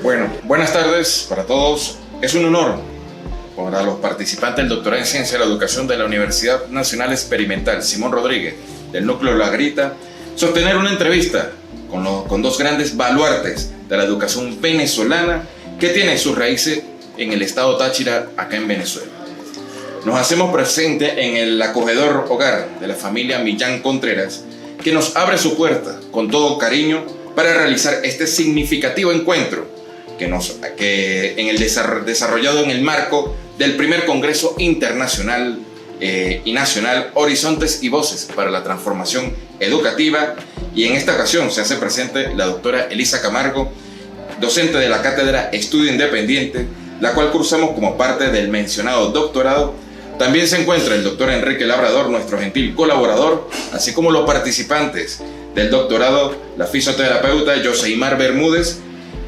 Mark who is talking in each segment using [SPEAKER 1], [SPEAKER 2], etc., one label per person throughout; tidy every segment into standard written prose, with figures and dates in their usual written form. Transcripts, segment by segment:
[SPEAKER 1] Bueno, buenas tardes para todos. Es un honor para los participantes del doctorado en Ciencia de la Educación de la Universidad Nacional Experimental Simón Rodríguez, del núcleo La Grita, sostener una entrevista con dos grandes baluartes de la educación venezolana que tiene sus raíces en el estado Táchira, acá en Venezuela. Nos hacemos presente en el acogedor hogar de la familia Millán Contreras, que nos abre su puerta con todo cariño para realizar este significativo encuentro desarrollado en el marco del primer Congreso Internacional y Nacional Horizontes y Voces para la Transformación Educativa, y en esta ocasión se hace presente la doctora Elisa Camargo, docente de la Cátedra Estudio Independiente, la cual cursamos como parte del mencionado doctorado. También se encuentra el doctor Enrique Labrador, nuestro gentil colaborador, así como los participantes del doctorado, la fisioterapeuta Joseimar Bermúdez,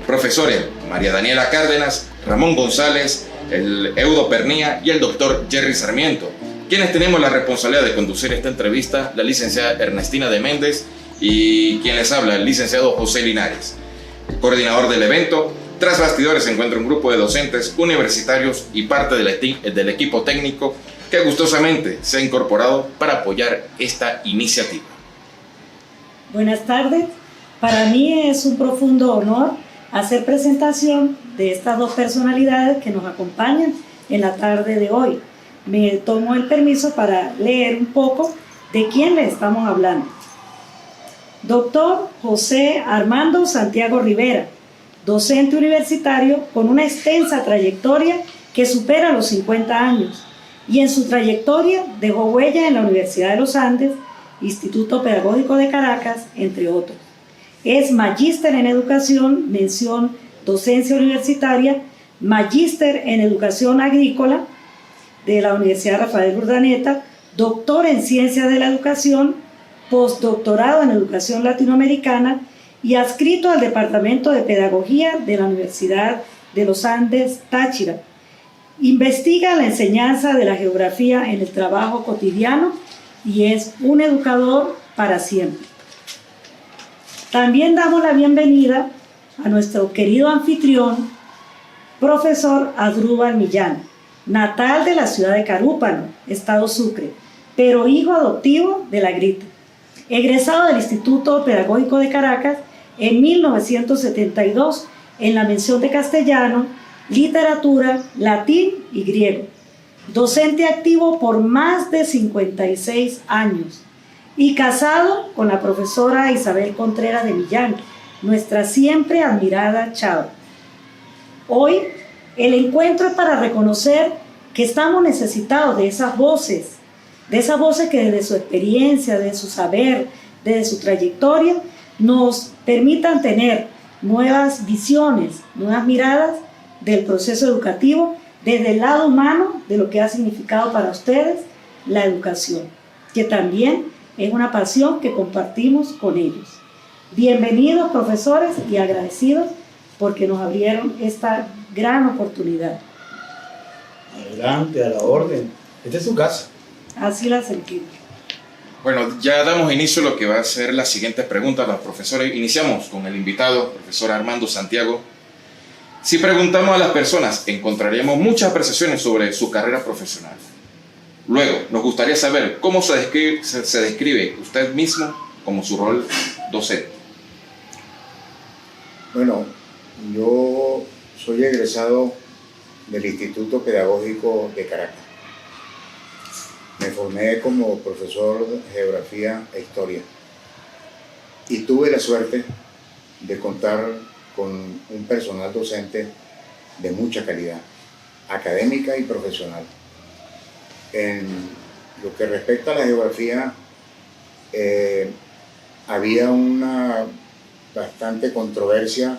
[SPEAKER 1] profesores María Daniela Cárdenas, Ramón González, el Eudo Pernía y el doctor Jerry Sarmiento, quienes tenemos la responsabilidad de conducir esta entrevista, la licenciada Ernestina de Méndez y quien les habla, el licenciado José Linares, el coordinador del evento. Tras bastidores se encuentra un grupo de docentes universitarios y parte del equipo técnico que gustosamente se ha incorporado para apoyar esta iniciativa.
[SPEAKER 2] Buenas tardes. Para mí es un profundo honor hacer presentación de estas dos personalidades que nos acompañan en la tarde de hoy. Me tomo el permiso para leer un poco de quién le estamos hablando. Doctor José Armando Santiago Rivera, docente universitario con una extensa trayectoria que supera los 50 años, y en su trayectoria dejó huella en la Universidad de los Andes, Instituto Pedagógico de Caracas, entre otros. Es magíster en educación, mención docencia universitaria, magíster en educación agrícola de la Universidad Rafael Urdaneta, doctor en ciencias de la educación, postdoctorado en educación latinoamericana y adscrito al Departamento de Pedagogía de la Universidad de los Andes, Táchira. Investiga la enseñanza de la geografía en el trabajo cotidiano y es un educador para siempre. También damos la bienvenida a nuestro querido anfitrión, profesor Asdrúbal Millán, natal de la ciudad de Carúpano, estado Sucre, pero hijo adoptivo de La Grita, egresado del Instituto Pedagógico de Caracas en 1972 en la mención de castellano, literatura, latín y griego. Docente activo por más de 56 años y casado con la profesora Isabel Contreras de Millán, nuestra siempre admirada Chava. Hoy el encuentro es para reconocer que estamos necesitados de esas voces que desde su experiencia, desde su saber, desde su trayectoria, nos permitan tener nuevas visiones, nuevas miradas del proceso educativo desde el lado humano de lo que ha significado para ustedes la educación, que también es una pasión que compartimos con ellos. Bienvenidos, profesores, y agradecidos porque nos abrieron esta gran oportunidad.
[SPEAKER 3] Adelante, a la orden. Esta es su casa.
[SPEAKER 2] Así la sentimos.
[SPEAKER 1] Bueno, ya damos inicio a lo que va a ser la siguiente pregunta a los profesores. Iniciamos con el invitado, profesor Armando Santiago. Si preguntamos a las personas, encontraremos muchas apreciaciones sobre su carrera profesional. Luego, nos gustaría saber cómo se describe usted mismo como su rol docente.
[SPEAKER 4] Bueno, yo soy egresado del Instituto Pedagógico de Caracas. Me formé como profesor de geografía e historia y tuve la suerte de contar con un personal docente de mucha calidad, académica y profesional. En lo que respecta a la geografía, había una bastante controversia,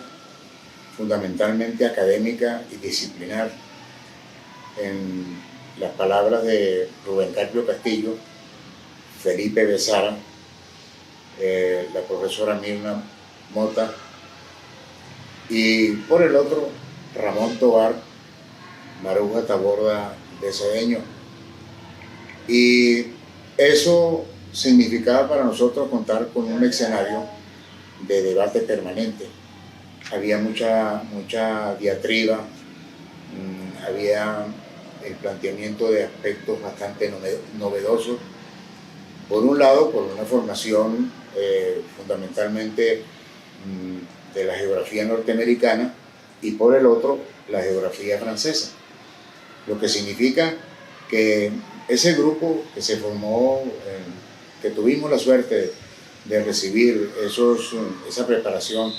[SPEAKER 4] fundamentalmente académica y disciplinar, en las palabras de Rubén Carpio Castillo, Felipe Besara, la profesora Mirna Mota, y por el otro, Ramón Tobar, Maruja Taborda de Cedeño. Y eso significaba para nosotros contar con un escenario de debate permanente, había mucha diatriba, había el planteamiento de aspectos bastante novedosos. Por un lado, por una formación fundamentalmente de la geografía norteamericana, y por el otro, la geografía francesa. Lo que significa que ese grupo que se formó, que tuvimos la suerte de recibir esa preparación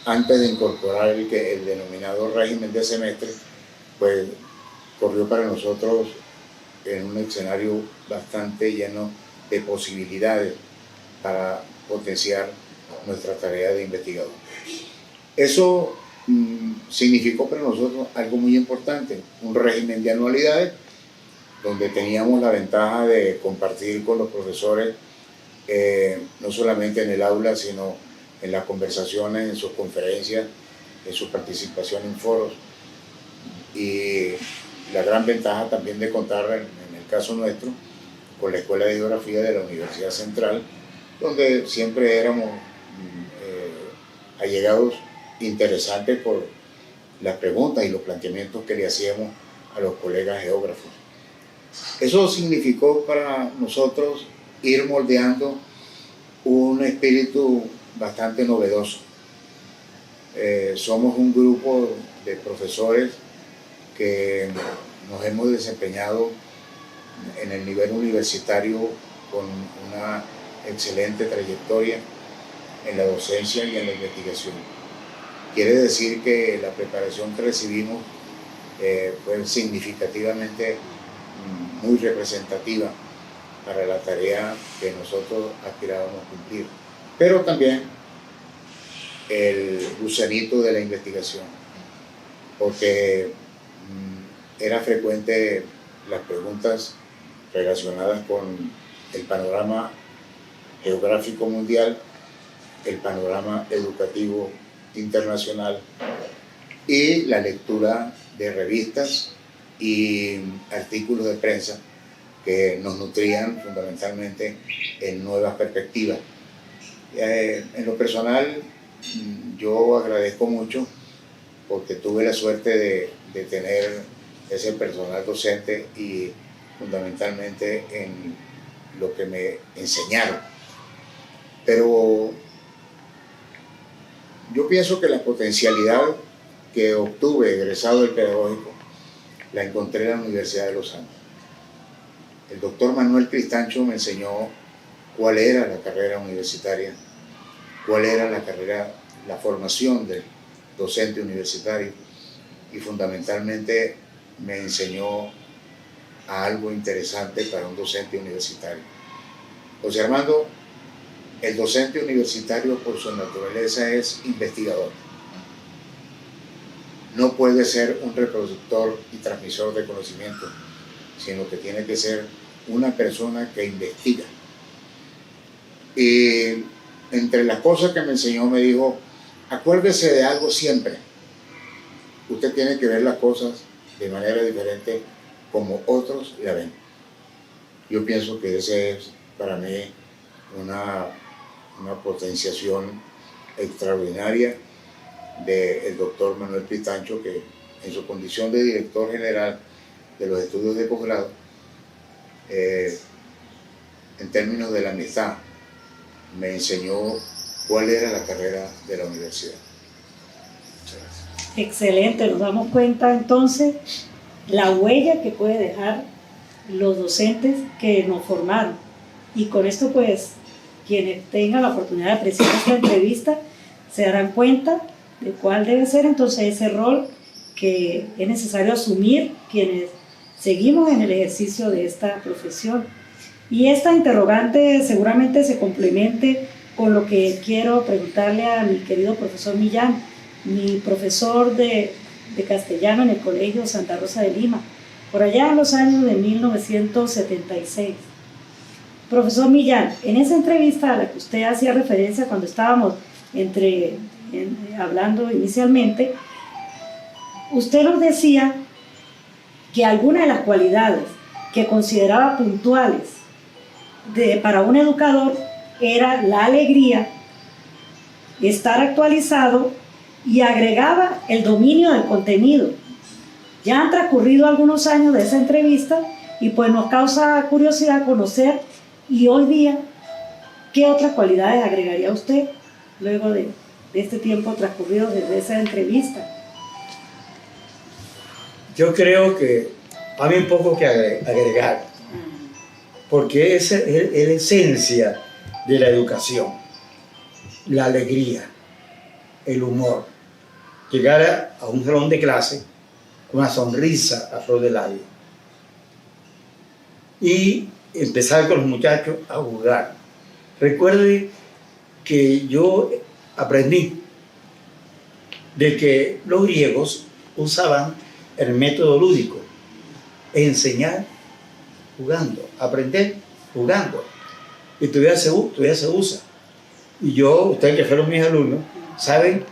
[SPEAKER 4] antes de incorporar el denominado régimen de semestre, pues corrió para nosotros en un escenario bastante lleno de posibilidades para potenciar nuestra tarea de investigador. Eso significó para nosotros algo muy importante, un régimen de anualidades, donde teníamos la ventaja de compartir con los profesores, no solamente en el aula, sino en las conversaciones, en sus conferencias, en su participación en foros, y la gran ventaja también de contar, en el caso nuestro, con la Escuela de Geografía de la Universidad Central, donde siempre éramos allegados interesantes por las preguntas y los planteamientos que le hacíamos a los colegas geógrafos. Eso significó para nosotros ir moldeando un espíritu bastante novedoso. Somos un grupo de profesores que nos hemos desempeñado en el nivel universitario con una excelente trayectoria en la docencia y en la investigación. Quiere decir que la preparación que recibimos fue significativamente muy representativa para la tarea que nosotros aspirábamos a cumplir, pero también el gusanito de la investigación, porque era frecuente las preguntas relacionadas con el panorama geográfico mundial, el panorama educativo internacional y la lectura de revistas y artículos de prensa que nos nutrían fundamentalmente en nuevas perspectivas. En lo personal, yo agradezco mucho porque tuve la suerte de tener ese personal docente y fundamentalmente en lo que me enseñaron. Pero yo pienso que la potencialidad que obtuve egresado del pedagógico la encontré en la Universidad de los Andes. El doctor Manuel Cristancho me enseñó cuál era la carrera universitaria, cuál era la formación del docente universitario, y fundamentalmente me enseñó a algo interesante para un docente universitario. José Armando, el docente universitario por su naturaleza es investigador. No puede ser un reproductor y transmisor de conocimiento, sino que tiene que ser una persona que investiga. Y entre las cosas que me enseñó me dijo, acuérdese de algo siempre. Usted tiene que ver las cosas de manera diferente como otros la ven. Yo pienso que ese es para mí una potenciación extraordinaria del doctor Manuel Cristancho, que en su condición de director general de los estudios de posgrado, en términos de la amistad, me enseñó cuál era la carrera de la universidad. Muchas gracias.
[SPEAKER 2] Excelente, nos damos cuenta entonces la huella que puede dejar los docentes que nos formaron. Y con esto, pues, quienes tengan la oportunidad de apreciar esta entrevista se darán cuenta de cuál debe ser entonces ese rol que es necesario asumir quienes seguimos en el ejercicio de esta profesión. Y esta interrogante seguramente se complemente con lo que quiero preguntarle a mi querido profesor Millán, mi profesor de castellano en el Colegio Santa Rosa de Lima, por allá en los años de 1976. Profesor Millán, en esa entrevista a la que usted hacía referencia cuando estábamos hablando inicialmente, usted nos decía que algunas de las cualidades que consideraba puntuales para un educador era la alegría, estar actualizado y agregaba el dominio del contenido. Ya han transcurrido algunos años de esa entrevista y pues nos causa curiosidad conocer, y hoy día, ¿qué otras cualidades agregaría usted luego de este tiempo transcurrido desde esa entrevista?
[SPEAKER 3] Yo creo que hay un poco que agregar, porque esa es la esencia de la educación, la alegría, el humor. Llegar a un salón de clase con una sonrisa a flor de labio y empezar con los muchachos a jugar. Recuerde que yo aprendí de que los griegos usaban el método lúdico, enseñar jugando, aprender jugando, y todavía se usa. Y yo, ustedes que fueron mis alumnos, saben,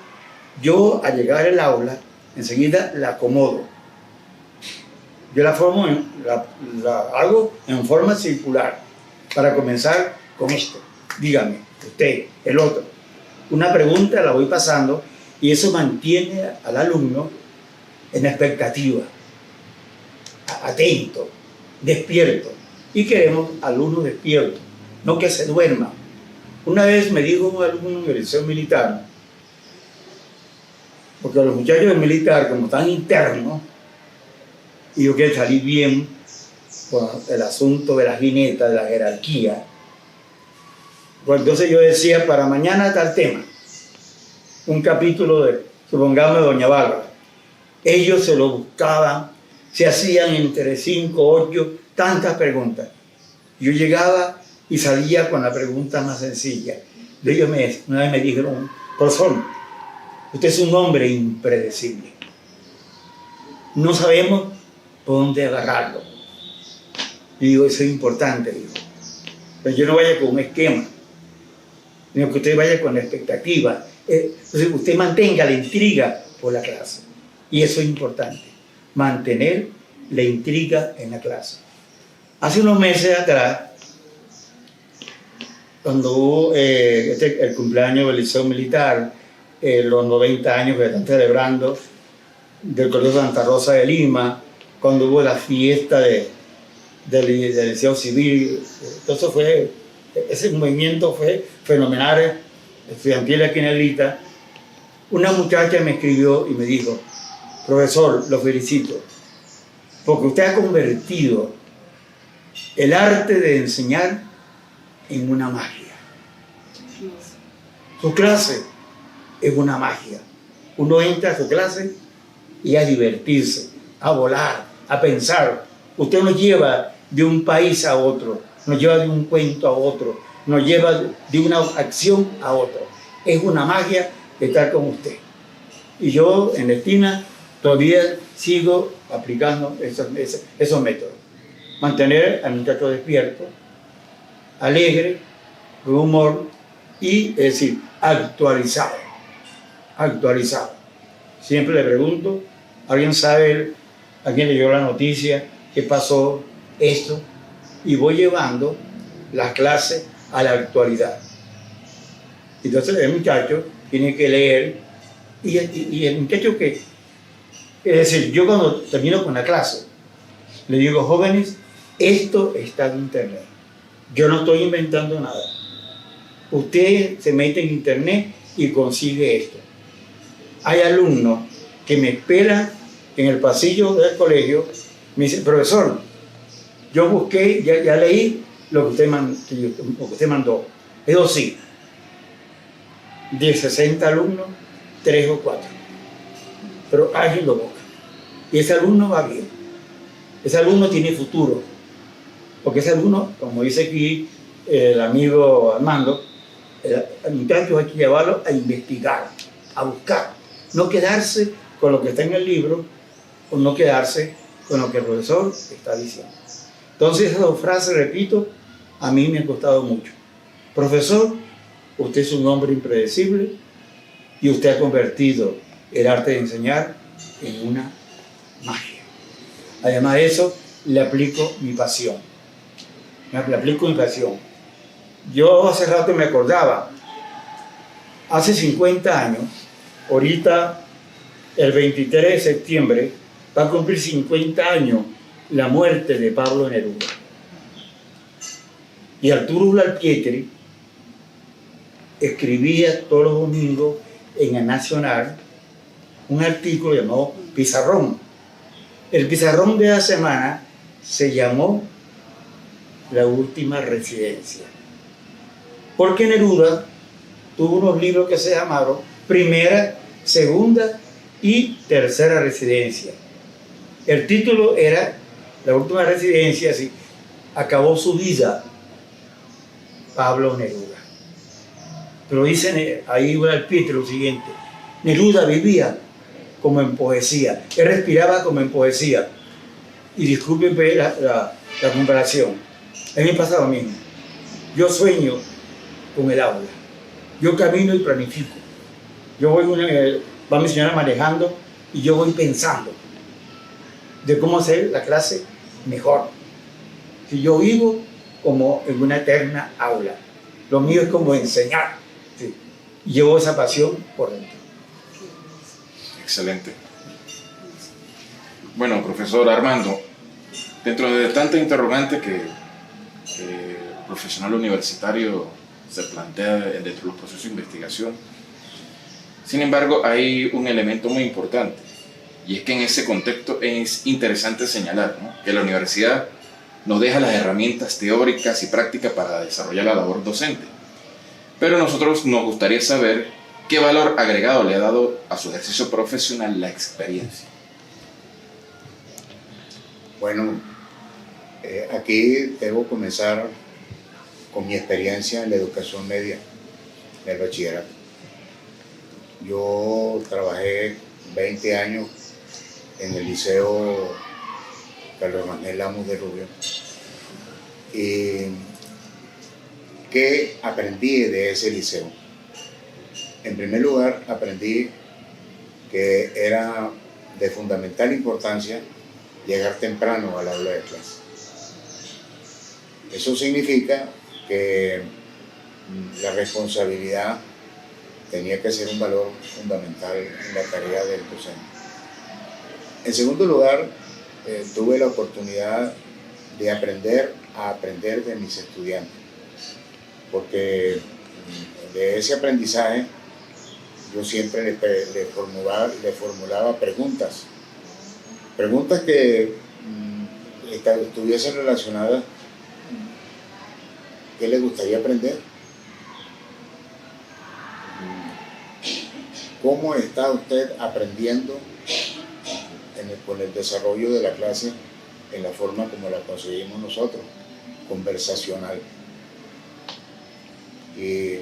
[SPEAKER 3] yo al llegar al aula, enseguida la acomodo. Yo la formo, la hago en forma circular, para comenzar con esto. Dígame, usted, el otro. Una pregunta la voy pasando y eso mantiene al alumno en expectativa, atento, despierto. Y queremos alumnos despiertos, no que se duerman. Una vez me dijo un alumno en el liceo militar, porque los muchachos del militar, como están internos, y yo quiero salir bien con el asunto de la jineta, de la jerarquía, pues entonces yo decía, para mañana tal tema, un capítulo de, supongamos, de Doña Bárbara. Ellos se lo buscaban, se hacían entre 5, 8, tantas preguntas. Yo llegaba y salía con la pregunta más sencilla. Ellos una vez me dijeron, profesor, usted es un hombre impredecible. No sabemos por dónde agarrarlo. Y digo, eso es importante, digo. Pero yo no vaya con un esquema, sino que usted vaya con la expectativa. Entonces usted mantenga la intriga por la clase. Y eso es importante, mantener la intriga en la clase. Hace unos meses atrás, cuando hubo el cumpleaños del Liceo Militar, los 90 años que están celebrando del Colegio Santa Rosa de Lima, cuando hubo la fiesta del Liceo Civil, entonces ese movimiento fue fenomenal, estudiantil aquí en Elita. Una muchacha me escribió y me dijo, profesor, lo felicito, porque usted ha convertido el arte de enseñar en una magia. Su clase es una magia. Uno entra a su clase y a divertirse, a volar, a pensar. Usted nos lleva de un país a otro, nos lleva de un cuento a otro, nos lleva de una acción a otra. Es una magia estar con usted. Y yo en la esquina todavía sigo aplicando esos métodos. Mantener al muchacho despierto, alegre, con humor y, es decir, actualizado. Siempre le pregunto, ¿alguien sabe, alguien le dio la noticia, qué pasó esto? Y voy llevando las clases a la actualidad. Entonces el muchacho tiene que leer y el muchacho que, es decir, yo cuando termino con la clase, le digo, jóvenes, esto está en internet. Yo no estoy inventando nada. Usted se mete en internet y consigue esto. Hay alumnos que me esperan en el pasillo del colegio, me dicen, profesor, yo busqué, ya leí lo que usted mandó. Eso sí, de 60 alumnos, 3 o 4. Pero alguien lo busca. Y ese alumno va bien. Ese alumno tiene futuro. Porque ese alumno, como dice aquí el amigo Armando, el muchacho hay que llevarlo a investigar, a buscar. No quedarse con lo que está en el libro o no quedarse con lo que el profesor está diciendo. Entonces, esas 2 frases, repito, a mí me han costado mucho. Profesor, usted es un hombre impredecible y usted ha convertido el arte de enseñar en una magia. Además de eso, le aplico mi pasión. Yo hace rato me acordaba, hace 50 años, Ahorita, el 23 de septiembre, va a cumplir 50 años la muerte de Pablo Neruda. Y Arturo Gualtieri escribía todos los domingos en el Nacional un artículo llamado Pizarrón. El pizarrón de la semana se llamó La Última Residencia, porque Neruda tuvo unos libros que se llamaron Primera, Segunda y Tercera Residencia. El título era La Última Residencia, así acabó su vida Pablo Neruda. Pero dicen ahí Gualtieri lo siguiente: Neruda vivía como en poesía, él respiraba como en poesía. Y disculpen la comparación, a mí me pasa lo mismo. Yo sueño con el aula, yo camino y planifico. Yo voy va mi señora manejando y yo voy pensando de cómo hacer la clase mejor. Si yo vivo como en una eterna aula, lo mío es como enseñar. ¿Sí? Llevo esa pasión por dentro.
[SPEAKER 1] Excelente. Bueno, profesor Armando, dentro de tanta interrogante que el profesional universitario se plantea dentro de los procesos de investigación, sin embargo, hay un elemento muy importante, y es que en ese contexto es interesante señalar, ¿no?, que la universidad nos deja las herramientas teóricas y prácticas para desarrollar la labor docente. Pero a nosotros nos gustaría saber qué valor agregado le ha dado a su ejercicio profesional la experiencia.
[SPEAKER 4] Bueno, aquí debo comenzar con mi experiencia en la educación media, del bachillerato. Yo trabajé 20 años en el Liceo Carlos Manuel Lamos de Rubio. ¿Y qué aprendí de ese liceo? En primer lugar, aprendí que era de fundamental importancia llegar temprano al aula de clase. Eso significa que la responsabilidad tenía que ser un valor fundamental en la tarea del docente. En segundo lugar, tuve la oportunidad de aprender a aprender de mis estudiantes, porque de ese aprendizaje yo siempre le formulaba preguntas que estuviesen relacionadas. ¿Qué le gustaría aprender? ¿Cómo está usted aprendiendo con el desarrollo de la clase en la forma como la conseguimos nosotros, conversacional? Y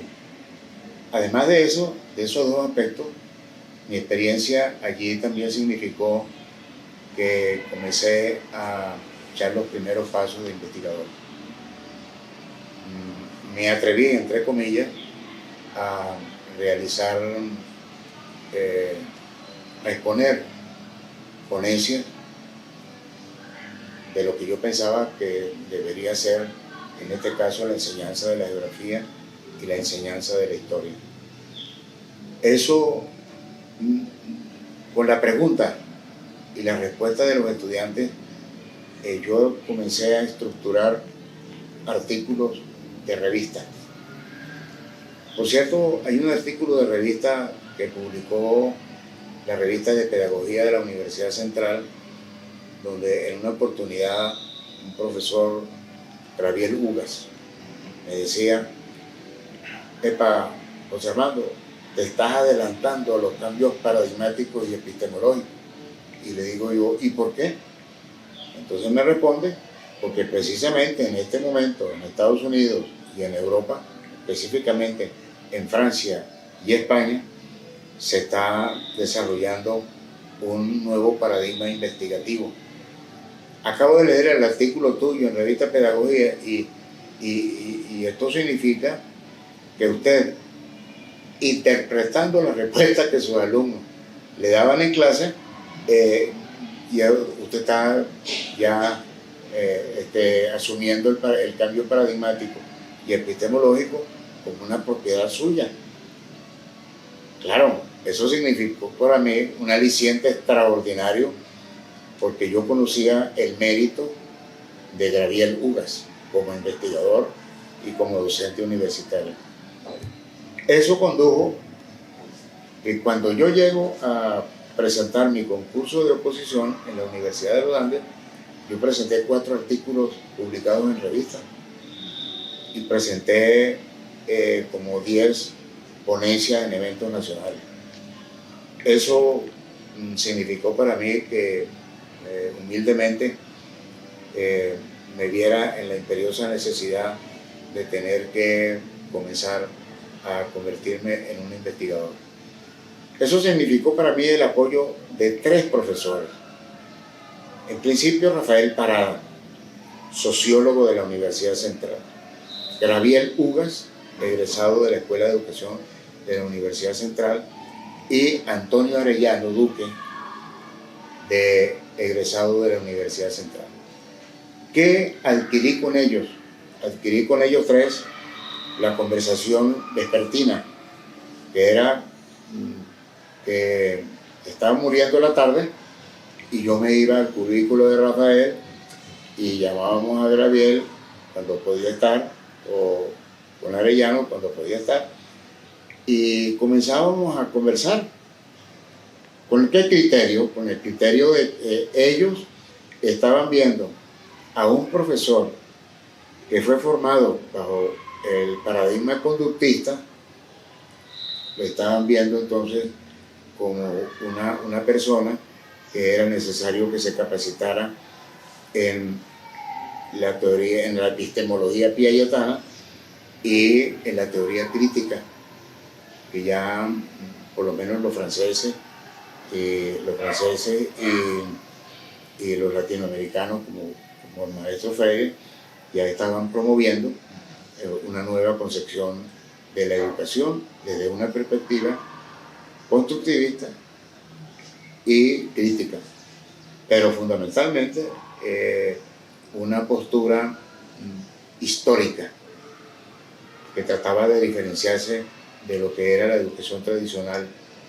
[SPEAKER 4] además de eso, de esos dos aspectos, mi experiencia allí también significó que comencé a echar los primeros pasos de investigador. Me atreví, entre comillas, a realizar, a exponer ponencias de lo que yo pensaba que debería ser, en este caso, la enseñanza de la geografía y la enseñanza de la historia. Eso, con la pregunta y la respuesta de los estudiantes, yo comencé a estructurar artículos de revista. Por cierto, hay un artículo de revista que publicó la revista de Pedagogía de la Universidad Central, donde en una oportunidad un profesor, Gabriel Ugas, me decía: "Epa, José Armando, te estás adelantando a los cambios paradigmáticos y epistemológicos". Y le digo yo: ¿y por qué? Entonces me responde: porque precisamente en este momento en Estados Unidos y en Europa, específicamente en Francia y España, se está desarrollando un nuevo paradigma investigativo. Acabo de leer el artículo tuyo en Revista Pedagogía y esto significa que usted, interpretando las respuestas que sus alumnos le daban en clase, ya usted está ya asumiendo el cambio paradigmático y epistemológico como una propiedad suya. Claro, Eso significó para mí un aliciente extraordinario porque yo conocía el mérito de Gabriel Ugas como investigador y como docente universitario. Eso condujo que cuando yo llego a presentar mi concurso de oposición en la Universidad de Los Andes, yo presenté 4 artículos publicados en revistas y presenté como 10 ponencias en eventos nacionales. Eso significó para mí que humildemente me viera en la imperiosa necesidad de tener que comenzar a convertirme en un investigador. Eso significó para mí el apoyo de 3 profesores. En principio, Rafael Parada, sociólogo de la Universidad Central. Gabriel Ugas, egresado de la Escuela de Educación de la Universidad Central. Y Antonio Arellano Duque, egresado de la Universidad Central. ¿Qué adquirí con ellos? Adquirí con ellos 3 la conversación vespertina, que era que estaba muriendo la tarde y yo me iba al cubículo de Rafael y llamábamos a Gabriel cuando podía estar, o con Arellano cuando podía estar, y comenzábamos a conversar. ¿Con qué criterio? Con el criterio de que ellos estaban viendo a un profesor que fue formado bajo el paradigma conductista, lo estaban viendo entonces como una persona que era necesario que se capacitara en la teoría, en la epistemología piagetana y en la teoría crítica, que ya por lo menos los franceses y los latinoamericanos como el maestro Freire ya estaban promoviendo una nueva concepción de la educación desde una perspectiva constructivista y crítica, pero fundamentalmente una postura histórica que trataba de diferenciarse de lo que era la educación tradicional,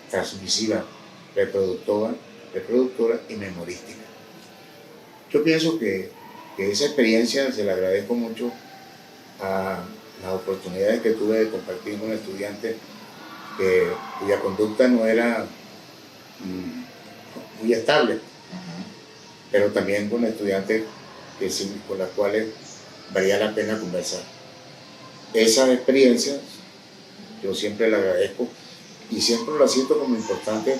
[SPEAKER 4] transmisiva, reproductora y memorística. Yo pienso que esa experiencia se la agradezco mucho a las oportunidades que tuve de compartir con estudiantes cuya conducta no era muy estable, pero también con estudiantes con las cuales valía la pena conversar. Esas experiencias yo siempre las agradezco y siempre las siento como importante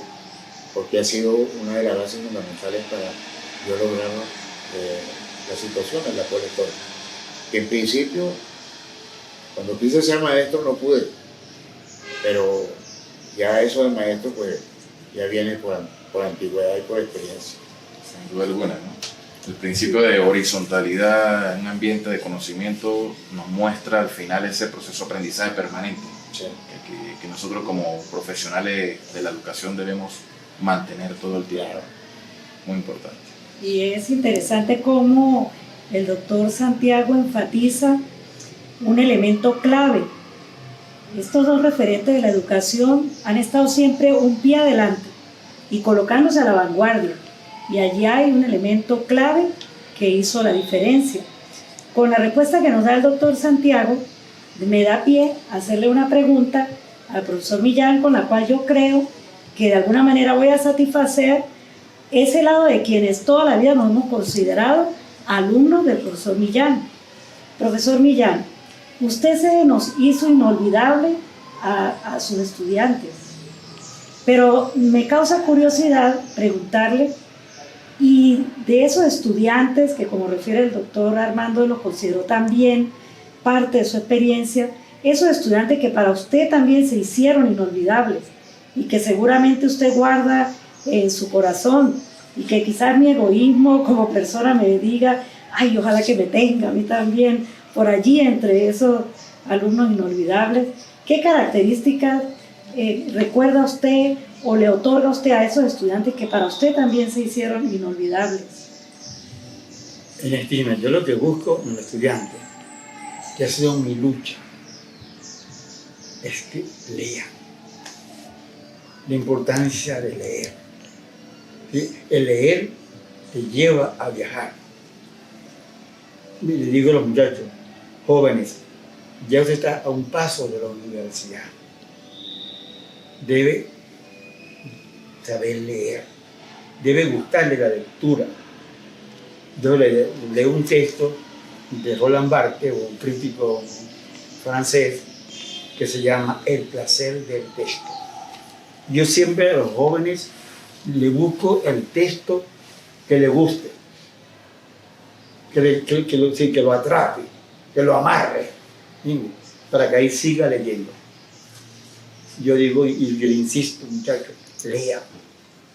[SPEAKER 4] porque ha sido una de las bases fundamentales para yo lograr la situación en la cual estoy. Que en principio, cuando quise ser maestro no pude, pero ya eso de maestro pues ya viene por antigüedad y por experiencia.
[SPEAKER 1] Sin duda alguna, ¿no? El principio de horizontalidad en un ambiente de conocimiento nos muestra al final ese proceso de aprendizaje permanente,
[SPEAKER 4] sí,
[SPEAKER 1] que nosotros como profesionales de la educación debemos mantener todo el tiempo.
[SPEAKER 4] Claro.
[SPEAKER 1] Muy importante.
[SPEAKER 2] Y es interesante cómo el doctor Santiago enfatiza un elemento clave. Estos 2 referentes de la educación han estado siempre un pie adelante y colocándose a la vanguardia. Y allí hay un elemento clave que hizo la diferencia. Con la respuesta que nos da el doctor Santiago, me da pie a hacerle una pregunta al profesor Millán, con la cual yo creo que de alguna manera voy a satisfacer ese lado de quienes toda la vida nos hemos considerado alumnos del profesor Millán. Profesor Millán, usted se nos hizo inolvidable a sus estudiantes, pero me causa curiosidad preguntarle, y de esos estudiantes que, como refiere el doctor Armando, lo consideró también parte de su experiencia, esos estudiantes que para usted también se hicieron inolvidables y que seguramente usted guarda en su corazón, y que quizás mi egoísmo como persona me diga, ay, ojalá que me tenga a mí también por allí entre esos alumnos inolvidables. ¿Qué características recuerda usted o le otorga usted a esos estudiantes que para usted también se hicieron inolvidables?
[SPEAKER 3] En estima, yo lo que busco en los estudiantes, que ha sido mi lucha, es que lean. la importancia de leer. ¿Sí? El leer te lleva a viajar. Y le digo a los muchachos, jóvenes, ya usted está a un paso de la universidad. Debe saber leer, debe gustarle la lectura. Yo leo un texto de Roland Barthes, un crítico francés, que se llama El placer del texto. Yo siempre a los jóvenes le busco el texto que le guste, que lo atrape, que lo amarre, ¿sí? Para que ahí siga leyendo. Yo digo y le insisto, muchachos, lea,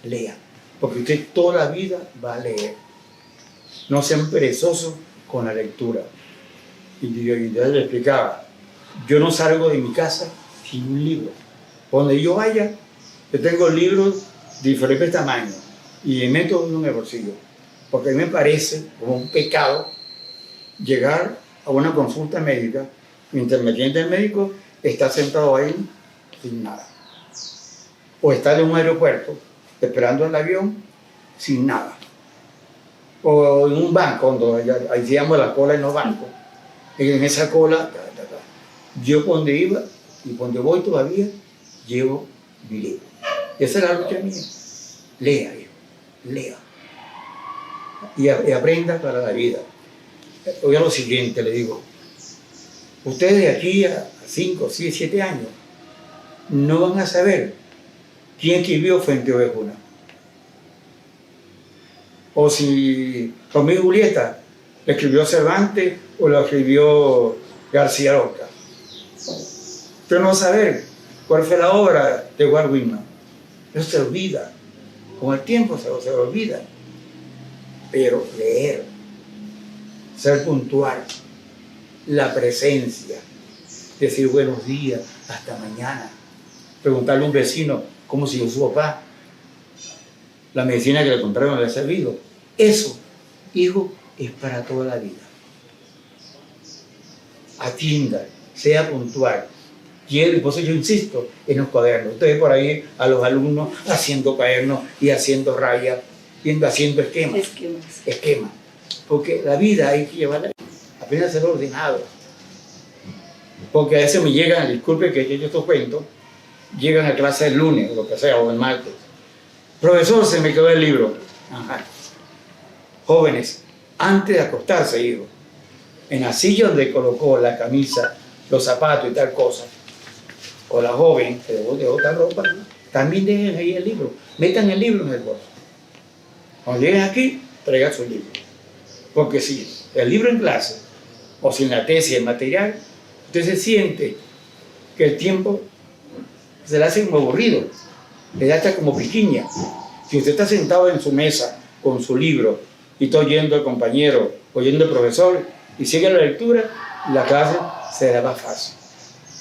[SPEAKER 3] lea, porque usted toda la vida va a leer. No sean perezosos con la lectura. Y yo le explicaba, yo no salgo de mi casa sin un libro. Donde yo vaya, yo tengo libros de diferentes tamaños y me meto uno en el bolsillo. Porque a mí me parece como un pecado llegar a una consulta médica mientras el intermediante médico está sentado ahí sin nada. O está en un aeropuerto esperando el avión sin nada. O en un banco, donde hacíamos la cola en los bancos. Y en esa cola, yo por donde iba y por donde voy todavía, llevo mi libro. Esa es la lucha mía. Lea, hijo, lea. Y aprenda para la vida. Oiga lo siguiente, le digo. Ustedes de aquí a 5, 6, 7 años no van a saber quién escribió Fuente Ovejuna. O si Romeo y Julieta lo escribió Cervantes o lo escribió García Lorca. Usted no va a saber cuál fue la obra de Walt Whitman. Eso se olvida. Con el tiempo se olvida. Pero leer, ser puntual, la presencia, decir buenos días, hasta mañana, preguntarle a un vecino cómo siguió su papá, la medicina que le compraron le ha servido. Eso, hijo, es para toda la vida. Atienda, sea puntual. Y por eso yo insisto en los cuadernos. Ustedes por ahí a los alumnos haciendo cuadernos y haciendo rayas, haciendo esquemas. Porque la vida hay que llevarla, apenas ser ordenado. Porque a veces me llegan, disculpe que yo estos cuento, llegan a clase el lunes, o lo que sea, o el martes. Profesor, se me quedó el libro. Ajá. Jóvenes, antes de acostarse, hijo, en la silla donde colocó la camisa, los zapatos y tal cosa, o la joven que dejó tal ropa, también dejen ahí el libro. Metan el libro en el bolso. Cuando lleguen aquí, traigan su libro. Porque si el libro en clase, o sin la tesis, el material, usted se siente que el tiempo se le hace como aburrido, le da hasta como piquiña. Si usted está sentado en su mesa con su libro y está oyendo al compañero, oyendo al profesor y sigue la lectura, la clase se le va fácil.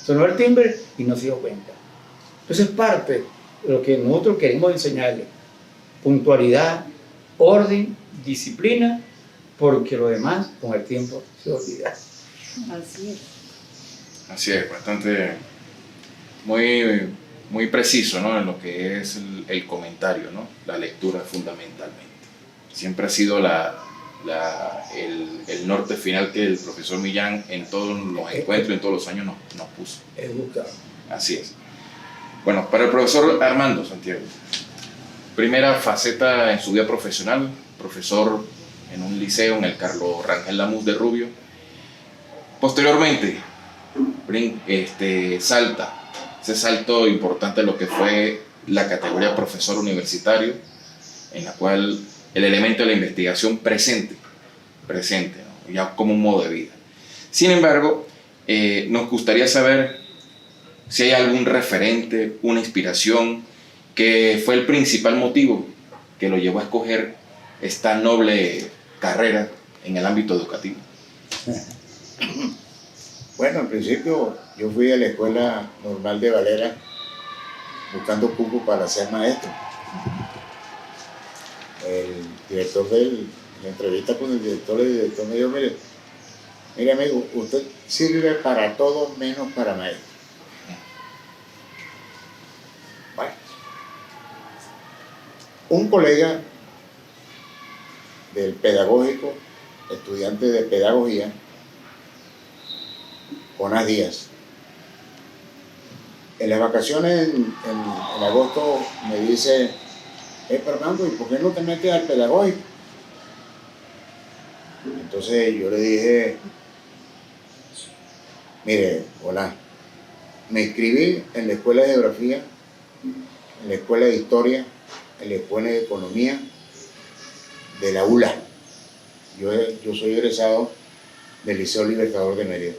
[SPEAKER 3] Sonó el timbre y no se dio cuenta. Entonces es parte de lo que nosotros queremos enseñarle. Puntualidad, orden, disciplina, porque lo demás con el tiempo se olvida.
[SPEAKER 2] Así es.
[SPEAKER 1] Así es, bastante, muy preciso, ¿no? En lo que es el comentario, ¿no? La lectura fundamentalmente. Siempre ha sido el norte final que el profesor Millán en todos los encuentros, en todos los años nos puso.
[SPEAKER 3] Educado.
[SPEAKER 1] Así es. Bueno, para el profesor Armando Santiago, primera faceta en su vida profesional, profesor en un liceo en el Carlos Rangel Lamus de Rubio. Posteriormente, salta ese salto importante a lo que fue la categoría profesor universitario, en la cual el elemento de la investigación presente, ¿no? Ya como un modo de vida. Sin embargo, nos gustaría saber si hay algún referente, una inspiración, que fue el principal motivo que lo llevó a escoger esta noble carrera en el ámbito educativo.
[SPEAKER 4] Bueno, al principio yo fui a la Escuela Normal de Valera buscando cupo para ser maestro. El director la entrevista con el director me dijo, mire amigo, usted sirve para todo menos para maestro. Bueno, Un colega del pedagógico, estudiante de pedagogía, Jonás Díaz, en las vacaciones en agosto me dice: Fernando, ¿y por qué no te metes al pedagógico? Entonces yo le dije: mire, hola, me inscribí en la escuela de geografía, en la escuela de historia, en la escuela de economía de la ULA. Yo soy egresado del Liceo Libertador de Mérida.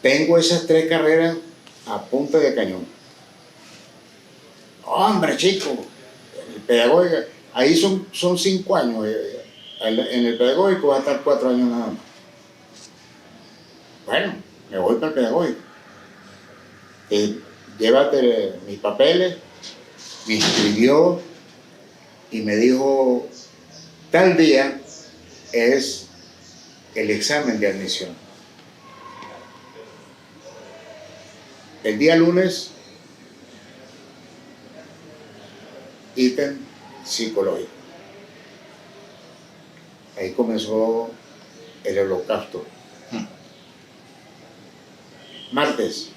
[SPEAKER 4] Tengo esas 3 carreras a punta de cañón. Hombre, chico, el pedagógico, ahí son 5 años. En el pedagógico va a estar 4 años nada más. Bueno, me voy para el pedagógico. Llévate mis papeles. Me inscribió y me dijo: tal día es el examen de admisión. El día lunes, ítem psicológico. Ahí comenzó el holocausto. Martes,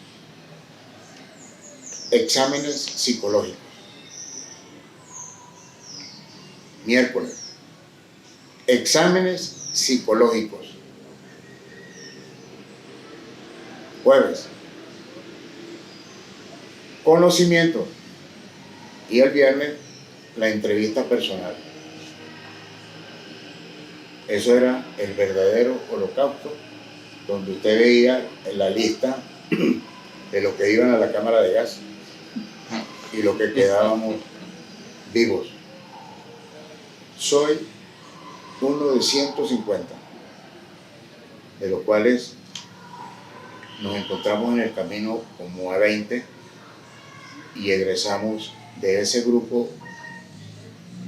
[SPEAKER 4] exámenes psicológicos. Miércoles, exámenes psicológicos. Jueves, conocimiento. Y el viernes, la entrevista personal. Eso era el verdadero holocausto, donde usted veía en la lista de los que iban a la cámara de gas y los que quedábamos vivos. Soy uno de 150, de los cuales nos encontramos en el camino como a 20 y egresamos de ese grupo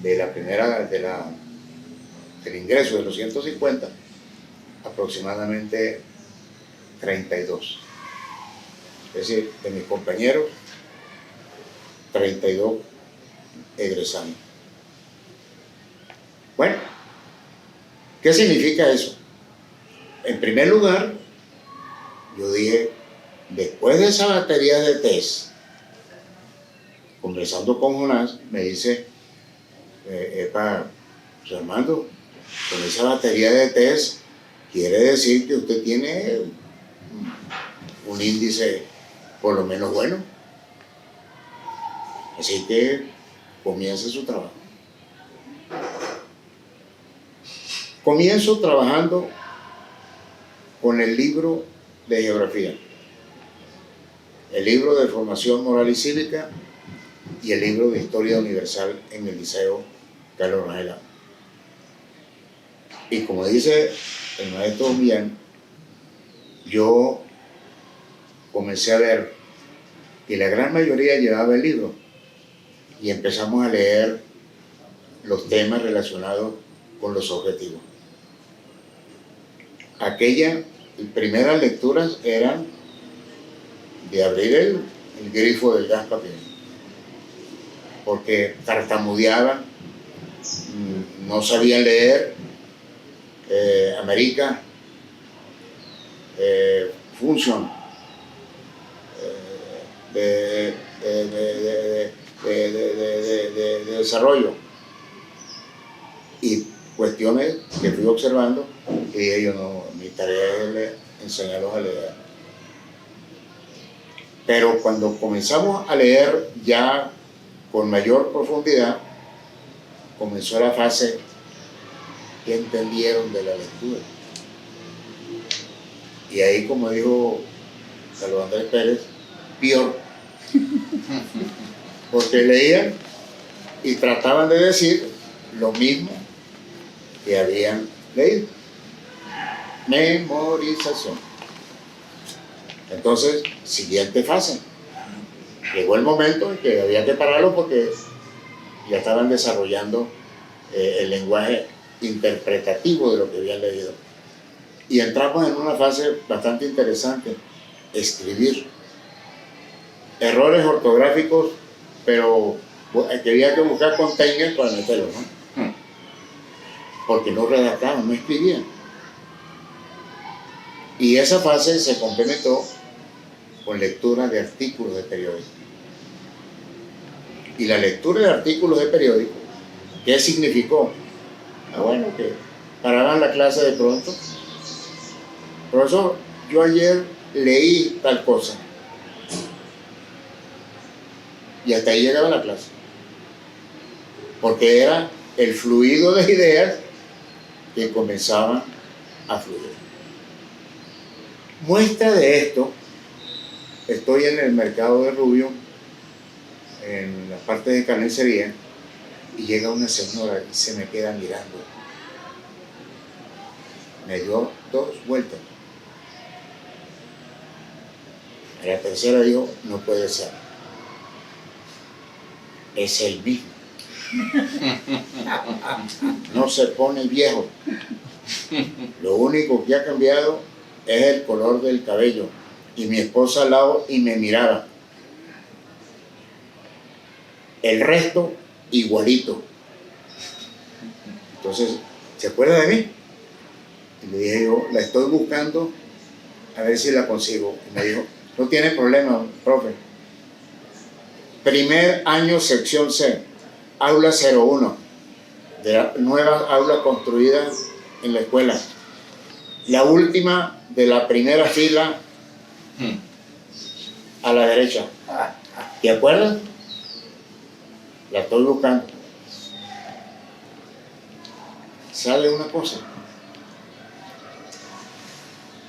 [SPEAKER 4] de la primera, del ingreso de los 150, aproximadamente 32. Es decir, de mis compañeros, 32 egresamos. Bueno, ¿qué significa eso? En primer lugar, yo dije, después de esa batería de test, conversando con Jonás, me dice: Armando, con esa batería de test, quiere decir que usted tiene un índice por lo menos bueno. Así que comience su trabajo. Comienzo trabajando con el libro de geografía, el libro de formación moral y cívica y el libro de historia universal en el Liceo Carlos Rangel. Y como dice el maestro Millán, yo comencé a ver que la gran mayoría llevaba el libro y empezamos a leer los temas relacionados con los objetivos. Aquellas primeras lecturas eran de abrir el grifo del gas papel, porque tartamudeaban, no sabían leer América, función de desarrollo y cuestiones que fui observando y dije yo: no, mi tarea es enseñarlos a leer. Pero cuando comenzamos a leer ya con mayor profundidad, comenzó la fase que entendieron de la lectura. Y ahí, como dijo Salvador Andrés Pérez, peor. Porque leían y trataban de decir lo mismo que habían leído. Memorización. Entonces, siguiente fase. Llegó el momento en que había que pararlo porque ya estaban desarrollando el lenguaje interpretativo de lo que habían leído. Y entramos en una fase bastante interesante: escribir. Errores ortográficos, pero que había que buscar containers para meterlo, ¿no? Porque no redactaban, no escribían. Y esa fase se complementó con lectura de artículos de periódico. Y la lectura de artículos de periódico, ¿qué significó? Bueno, que paraban la clase de pronto. Profesor, yo ayer leí tal cosa. Y hasta ahí llegaba la clase. Porque era el fluido de ideas que comenzaban a fluir. Muestra de esto, estoy en el mercado de Rubio, en la parte de carnicería, y llega una señora y se me queda mirando. Me dio 2 vueltas. A la tercera dijo, no puede ser. Es el mismo. No se pone viejo. Lo único que ha cambiado es el color del cabello. Y mi esposa al lado y me miraba. El resto igualito. Entonces, ¿se acuerda de mí? Y le dije yo, la estoy buscando a ver si la consigo. Y me dijo, no tiene problema, profe. Primer año, sección C, aula 01, de la nueva aula construida en la escuela. La última de la primera fila a la derecha. ¿Te acuerdas? La estoy buscando. ¿Sabe una cosa?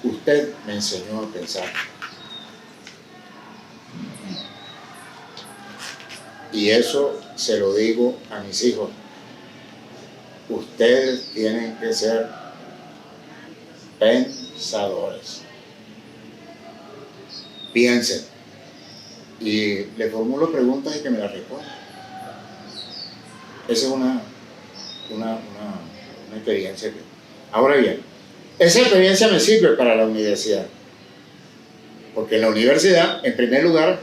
[SPEAKER 4] Usted me enseñó a pensar. Y eso se lo digo a mis hijos. Ustedes tienen que ser pensadores. Piensen. Y le formulo preguntas y que me las respondan. Esa es una experiencia. Ahora bien, esa experiencia me sirve para la universidad. Porque en la universidad, en primer lugar,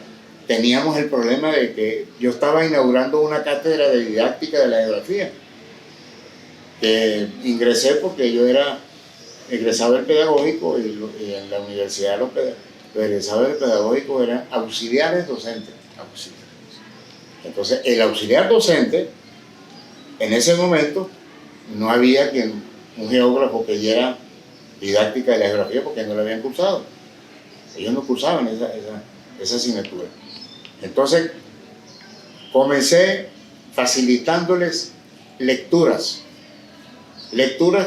[SPEAKER 4] teníamos el problema de que yo estaba inaugurando una cátedra de didáctica de la geografía, que ingresé porque yo era egresado del pedagógico y en la universidad los egresados del pedagógico eran auxiliares docentes. Entonces, el auxiliar docente, en ese momento, no había un geógrafo que diera didáctica de la geografía porque no la habían cursado. Ellos no cursaban esa asignatura. Entonces, comencé facilitándoles lecturas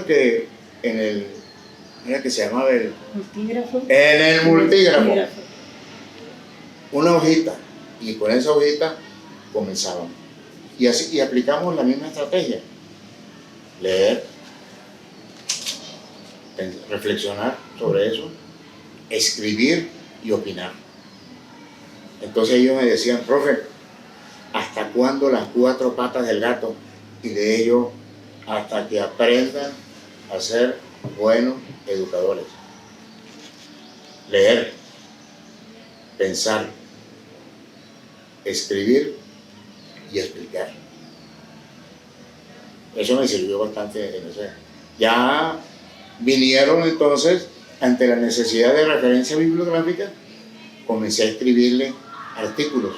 [SPEAKER 4] que en el, mira que se llamaba el
[SPEAKER 2] multígrafo.
[SPEAKER 4] En el multígrafo. Una hojita, y con esa hojita comenzábamos. Y así aplicamos la misma estrategia. Leer, reflexionar sobre eso, escribir y opinar. Entonces ellos me decían, profe, ¿hasta cuándo las 4 patas del gato? Y de ello, hasta que aprendan a ser buenos educadores. Leer, pensar, escribir y explicar. Eso me sirvió bastante en ese. Ya vinieron entonces, ante la necesidad de referencia bibliográfica, comencé a escribirle artículos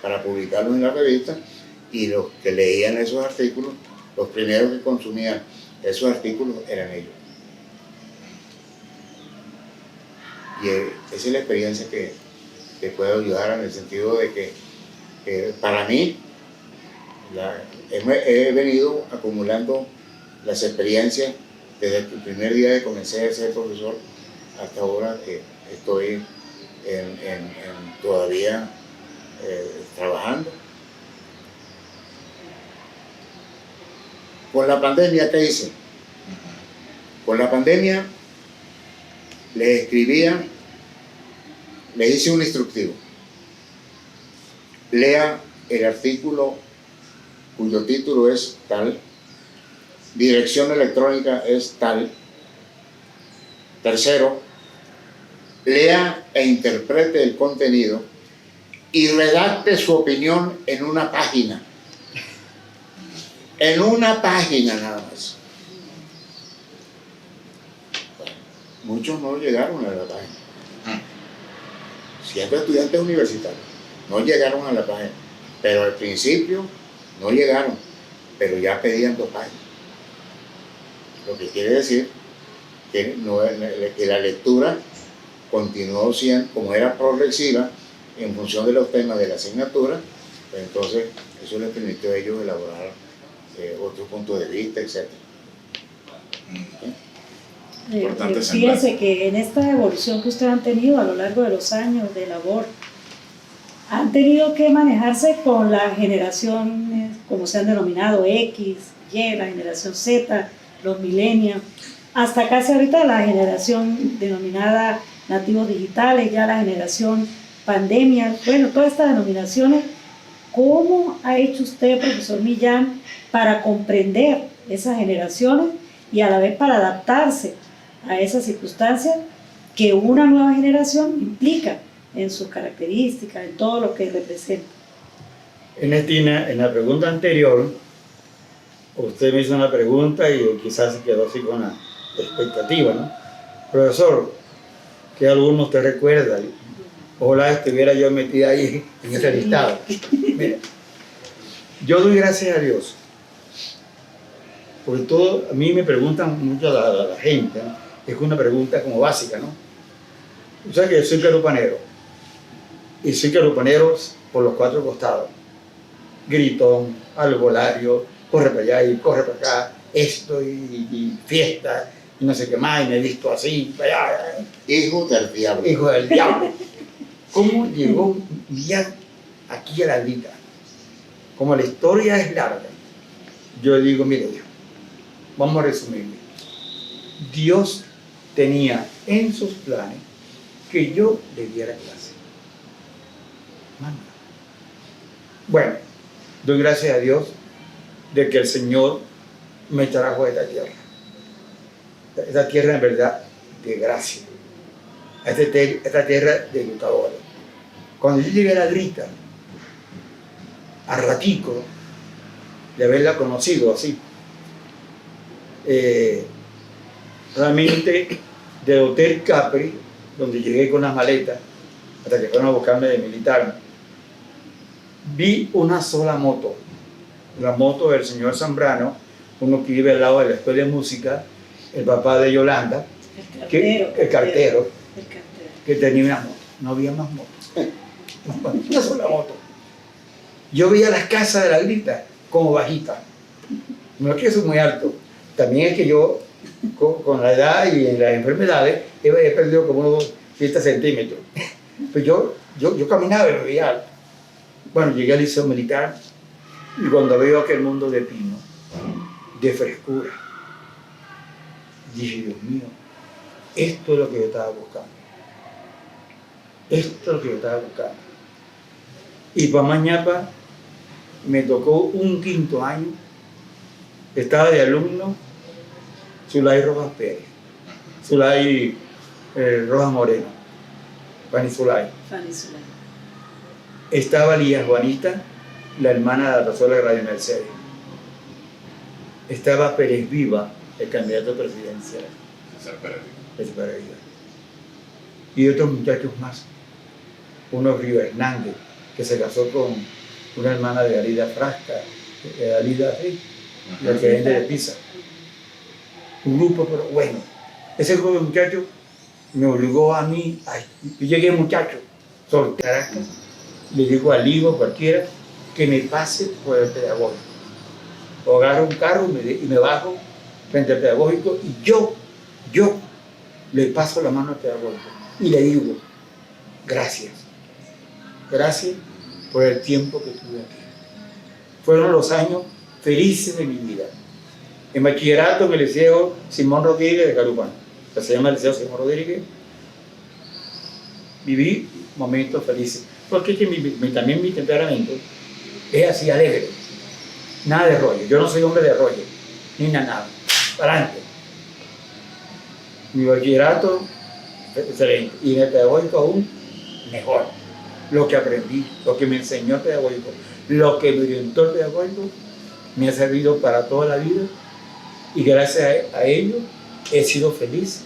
[SPEAKER 4] para publicarlos en la revista, y los que leían esos artículos, los primeros que consumían esos artículos eran ellos. Y esa es la experiencia que puedo ayudar, en el sentido de que para mí he venido acumulando las experiencias desde el primer día que comencé a ser profesor hasta ahora que estoy todavía trabajando. Con la pandemia, ¿qué hice? Con la pandemia les hice un instructivo. Lea el artículo cuyo título es tal, dirección electrónica es tal. Tercero, lea e interprete el contenido y redacte su opinión en una página. En una página nada más. Bueno, muchos no llegaron a la página. Siempre estudiantes universitarios no llegaron a la página, pero al principio no llegaron, pero ya pedían 2 páginas. Lo que quiere decir que la lectura continuó siendo, como era progresiva, en función de los temas de la asignatura, pues entonces eso les permitió a ellos elaborar otro punto de vista, etc.
[SPEAKER 1] Importante
[SPEAKER 2] Fíjense que en esta evolución que ustedes han tenido a lo largo de los años de labor, han tenido que manejarse con la generación, como se han denominado, X, Y, la generación Z, los millennials, hasta casi ahorita la generación denominada nativos digitales, ya la generación pandemia, bueno, todas estas denominaciones. ¿Cómo ha hecho usted, profesor Millán, para comprender esas generaciones y a la vez para adaptarse a esas circunstancias que una nueva generación implica en sus características, en todo lo que representa?
[SPEAKER 3] Ernestina, en la pregunta anterior, usted me hizo una pregunta y quizás se quedó así con la expectativa, ¿no? Profesor, ¿qué alumno usted recuerda? Ojalá estuviera yo metida ahí en ese listado. Mira, yo doy gracias a Dios, porque todo, a mí me preguntan mucho la gente, ¿no? Es una pregunta como básica, ¿no? O sea que yo soy carupanero, y soy carupanero por los 4 costados. Gritón, albolario, corre para allá y corre para acá, esto y fiesta, y no sé qué más, y me he visto así, para allá.
[SPEAKER 4] Hijo del diablo.
[SPEAKER 3] Hijo del diablo. ¿Cómo llegó Millán aquí a la vida? Como la historia es larga, yo digo, mire, vamos a resumirlo. Dios tenía en sus planes que yo le diera clase. Manda. Bueno, doy gracias a Dios de que el Señor me trajo a esta tierra. Esta tierra en verdad de gracia. Esta tierra de educadores. Cuando yo llegué a la Grita, a ratico de haberla conocido así, realmente del Hotel Capri, donde llegué con las maletas, hasta que fueron a buscarme de militar, vi una sola moto, la moto del señor Zambrano, uno que vive al lado de la escuela de música, el papá de Yolanda, el cartero, que tenía una moto, no había más motos, una sola moto. Yo veía las casas de la Grita como bajitas, no es que soy muy alto, también es que yo con la edad y en las enfermedades he perdido como unos 7 centímetros. Pues yo caminaba y me veía alto. Bueno, llegué al liceo militar y cuando veo aquel mundo de pino, de frescura, dije, Dios mío, esto es lo que yo estaba buscando. Esto es lo que yo estaba buscando. Y para Mañapa me tocó un 5º año, estaba de alumno Zulay Rojas Pérez, Zulay Rojas Moreno, Fanny Zulay. Estaba Lía Juanita, la hermana de la profesora de Radio Mercedes. Estaba Pérez Viva, el candidato presidencial. César Pérez Viva. Y otros muchachos más. Uno Río Hernández, que se casó con una hermana de Alida Frasca, Alida, sí, la que vende de pizza. Un grupo, pero bueno, ese grupo de muchachos me obligó a mí, yo llegué muchacho, soltera, le digo al hijo cualquiera que me pase por el pedagógico. O agarro un carro y me bajo frente al pedagógico y yo le paso la mano al pedagógico y le digo, gracias por el tiempo que tuve aquí. Fueron los años felices de mi vida. En bachillerato en el Liceo Simón Rodríguez de Carúpano, que se llama el Liceo Simón Rodríguez, viví momentos felices. Porque es que también mi temperamento es así alegre. Nada de rollo. Yo no soy hombre de rollo, ni nada. Para adelante. Mi bachillerato, excelente. Y en el pedagógico aún mejor. lo que aprendí, lo que me enseñó el pedagógico, lo que me orientó el pedagógico, me ha servido para toda la vida y gracias a ello he sido feliz.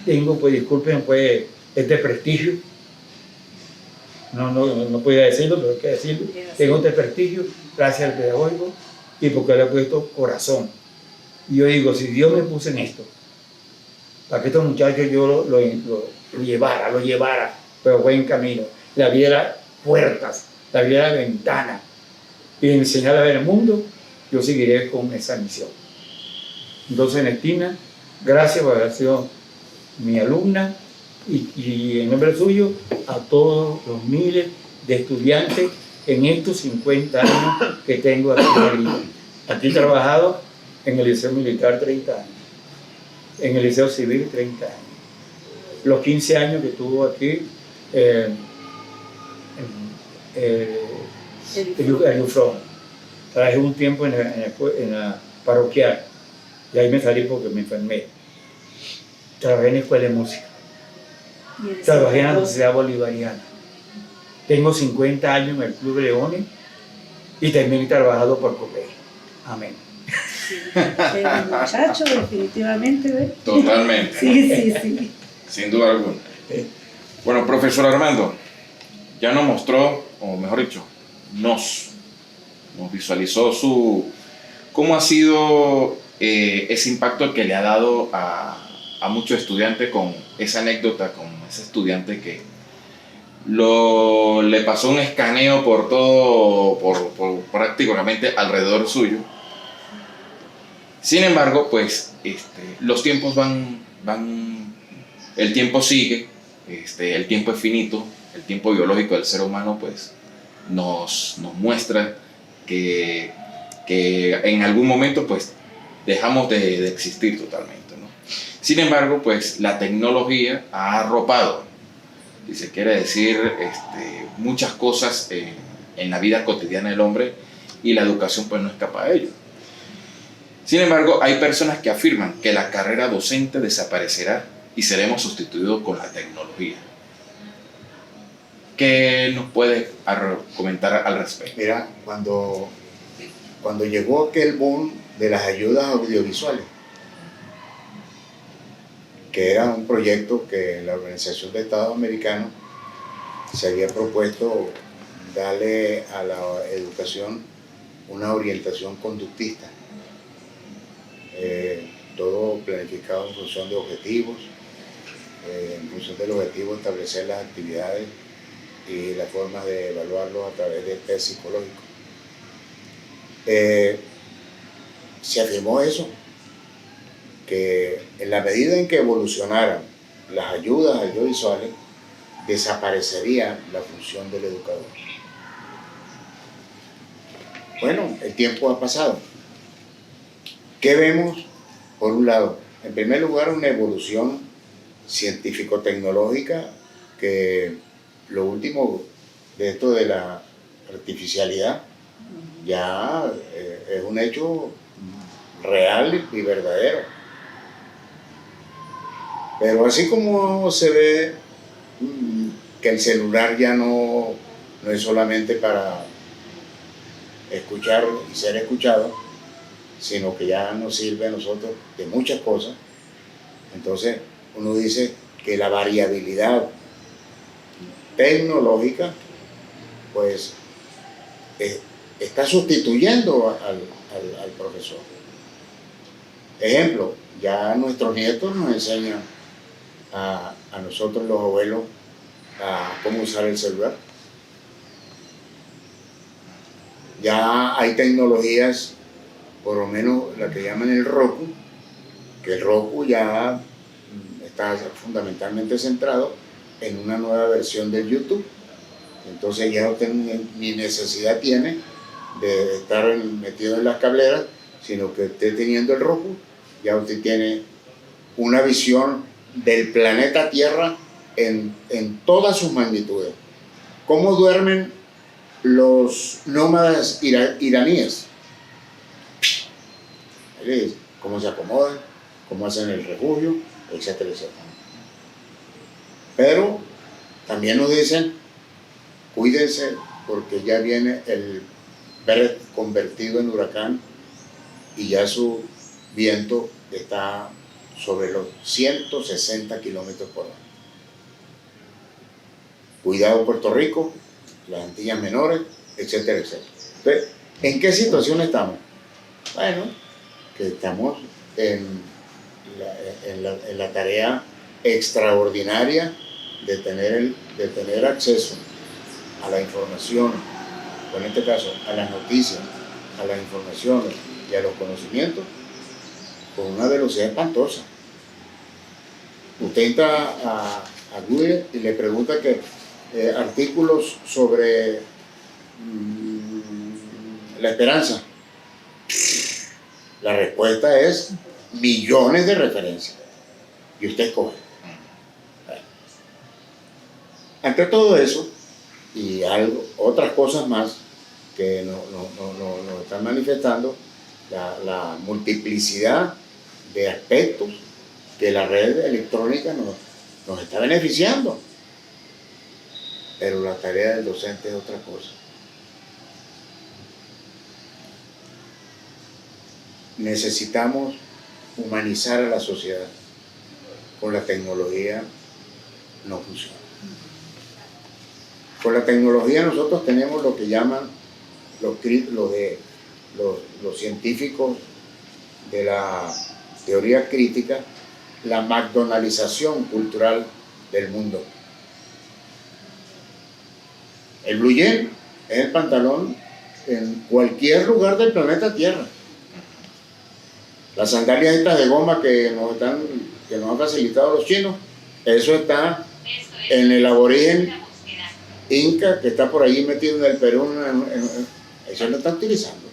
[SPEAKER 3] Tengo, pues disculpen, pues este prestigio. No podía decirlo, pero hay que decirlo. Tengo este prestigio gracias al pedagógico y porque le he puesto corazón. Y yo digo, si Dios me puso en esto, para que estos muchachos yo lo llevara, pero buen camino, le abriera puertas, le abriera ventanas y enseñar a ver el mundo, yo seguiré con esa misión. Entonces, Ernestina, gracias por haber sido mi alumna y en nombre suyo a todos los miles de estudiantes en estos 50 años que tengo aquí en Madrid. Aquí he trabajado en el Liceo Militar 30 años, en el Liceo Civil 30 años. Los 15 años que estuvo aquí en Ufrón. Trabajé un tiempo en la parroquial y ahí me salí porque me enfermé. Trabajé en la escuela de música. Trabajé en la Sociedad Bolivariana. Tengo 50 años en el Club de Leones y también he trabajado por Copey. Amén.
[SPEAKER 2] Sí, el muchacho, definitivamente, ¿ves?
[SPEAKER 1] Totalmente.
[SPEAKER 2] Sí.
[SPEAKER 1] Sin duda alguna. Bueno, profesor Armando, ya nos mostró, o mejor dicho, nos visualizó cómo ha sido ese impacto que le ha dado a muchos estudiantes con esa anécdota, con ese estudiante que le pasó un escaneo por todo, por prácticamente alrededor suyo. Sin embargo, pues los tiempos van, el tiempo sigue, el tiempo es finito, el tiempo biológico del ser humano pues nos muestra que en algún momento pues dejamos de existir totalmente, ¿no? Sin embargo, pues la tecnología ha arropado, si se quiere decir, muchas cosas en la vida cotidiana del hombre y la educación pues no escapa de ello. Sin embargo, hay personas que afirman que la carrera docente desaparecerá y seremos sustituidos con la tecnología. ¿Qué nos puede comentar al respecto?
[SPEAKER 4] Mira, cuando llegó aquel boom de las ayudas audiovisuales, que era un proyecto que la Organización de Estados Americanos se había propuesto darle a la educación una orientación conductista, todo planificado en función de objetivos, en función del objetivo establecer las actividades y las formas de evaluarlos a través de test psicológicos. Se afirmó eso, que en la medida en que evolucionaran las ayudas audiovisuales, desaparecería la función del educador. Bueno, el tiempo ha pasado. ¿Qué vemos? Por un lado, en primer lugar, una evolución científico-tecnológica, que lo último de esto de la artificialidad ya es un hecho real y verdadero. Pero así como se ve que el celular ya no es solamente para escuchar y ser escuchado, sino que ya nos sirve a nosotros de muchas cosas, entonces uno dice que la variabilidad tecnológica pues está sustituyendo al profesor. Ejemplo, ya nuestros nietos nos enseñan a nosotros los abuelos a cómo usar el celular. Ya hay tecnologías, por lo menos la que llaman el Roku, que el Roku ya está fundamentalmente centrado en una nueva versión del YouTube. Entonces ya usted ni necesidad tiene de estar metido en las cableras, sino que usted teniendo el Roku, ya usted tiene una visión del planeta Tierra en todas sus magnitudes. ¿Cómo duermen los nómadas iraníes? Cómo se acomodan, cómo hacen el refugio, etcétera, etcétera. Pero también nos dicen Cuídense porque ya viene el Bert convertido en huracán y ya su viento está sobre los 160 kilómetros por hora. Cuidado Puerto Rico, las Antillas Menores, etcétera, etcétera. Entonces, ¿en qué situación estamos? Bueno, que estamos en la tarea extraordinaria de tener acceso a la información, o en este caso a las noticias, a las informaciones y a los conocimientos con una velocidad espantosa. Usted entra a Google y le pregunta que artículos sobre la esperanza. La respuesta es millones de referencias y usted escoge. Ante todo eso y otras cosas más que nos están manifestando, la multiplicidad de aspectos que la red electrónica nos está beneficiando. Pero la tarea del docente es otra cosa. Necesitamos humanizar a la sociedad. Con la tecnología no funciona. Con la tecnología nosotros tenemos lo que llaman los científicos de la teoría crítica, la McDonaldización cultural del mundo. El blue jean es el pantalón en cualquier lugar del planeta Tierra. Las sandalias estas de goma que nos han facilitado los chinos, eso está en el aborigen inca que está por allí metido en el Perú, eso lo están utilizando.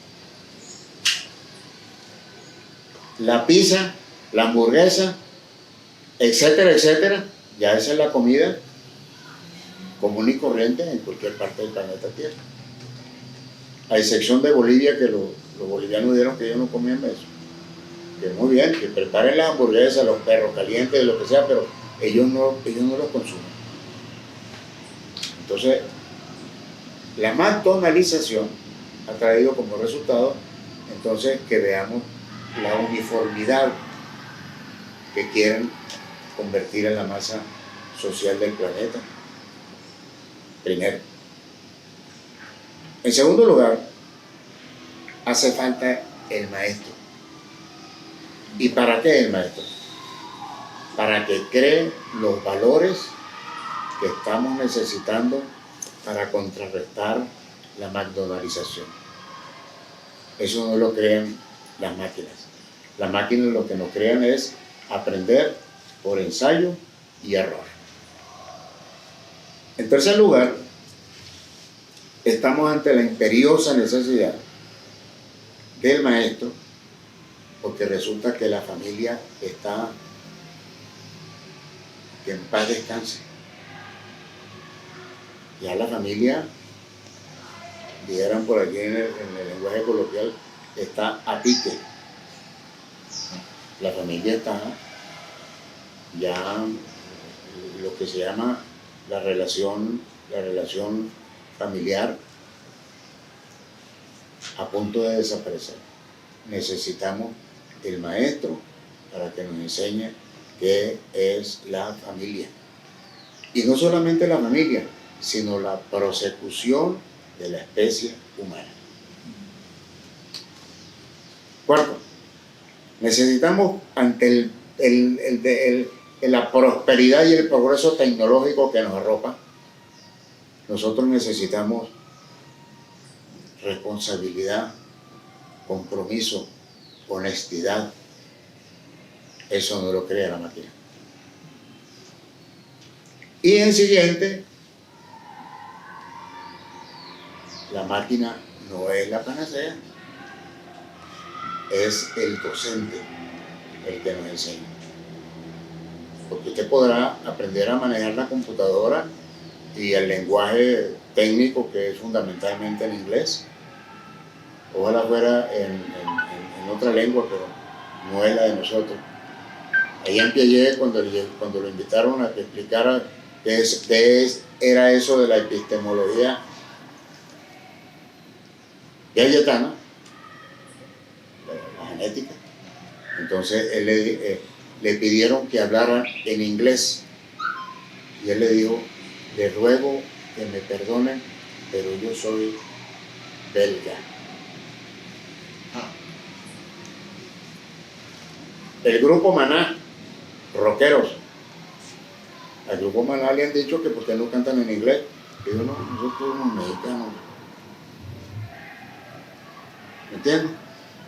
[SPEAKER 4] La pizza, la hamburguesa, etcétera, etcétera, ya esa es la comida común y corriente en cualquier parte del planeta Tierra. A excepción de Bolivia, que los bolivianos dijeron que ellos no comían eso. Que muy bien, que preparen las hamburguesas, los perros calientes, lo que sea, pero ellos no los consumen. Entonces, la McDonaldización ha traído como resultado, entonces, que veamos la uniformidad que quieren convertir en la masa social del planeta. Primero. En segundo lugar, hace falta el maestro. ¿Y para qué el maestro? Para que cree los valores que estamos necesitando para contrarrestar la McDonaldización. Eso no lo crean las máquinas. Las máquinas lo que nos crean es aprender por ensayo y error. En tercer lugar, estamos ante la imperiosa necesidad del maestro, porque resulta que la familia está que en paz descanse. Ya la familia, dijeran por aquí en el lenguaje coloquial, está a pique. La familia está ya lo que se llama la relación familiar a punto de desaparecer. Necesitamos el maestro para que nos enseñe qué es la familia. Y no solamente la familia, sino la prosecución de la especie humana. Cuarto, necesitamos ante la prosperidad y el progreso tecnológico que nos arropa, nosotros necesitamos responsabilidad, compromiso, honestidad. Eso no lo crea la máquina. Y en siguiente, la máquina no es la panacea, es el docente el que nos enseña. Porque usted podrá aprender a manejar la computadora y el lenguaje técnico que es fundamentalmente en inglés. Ojalá fuera en otra lengua, pero no es la de nosotros. Ahí en Piaget, cuando lo invitaron a que explicara qué era eso de la epistemología gayetana, la genética. Entonces le pidieron que hablara en inglés y él le dijo: le ruego que me perdonen, pero yo soy belga. El grupo Maná, rockeros, al grupo Maná le han dicho que porque no cantan en inglés. Y yo: no, nosotros somos mexicanos. ¿Me entiendes?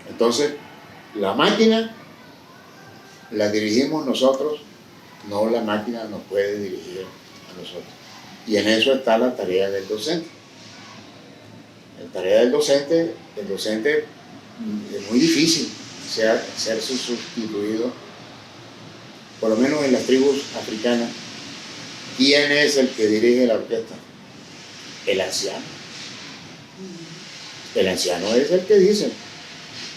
[SPEAKER 4] Entonces, la máquina la dirigimos nosotros, no la máquina nos puede dirigir a nosotros. Y en eso está la tarea del docente. La tarea del docente es muy difícil ser sustituido, por lo menos en las tribus africanas. ¿Quién es el que dirige la orquesta? El anciano. El anciano es el que dice.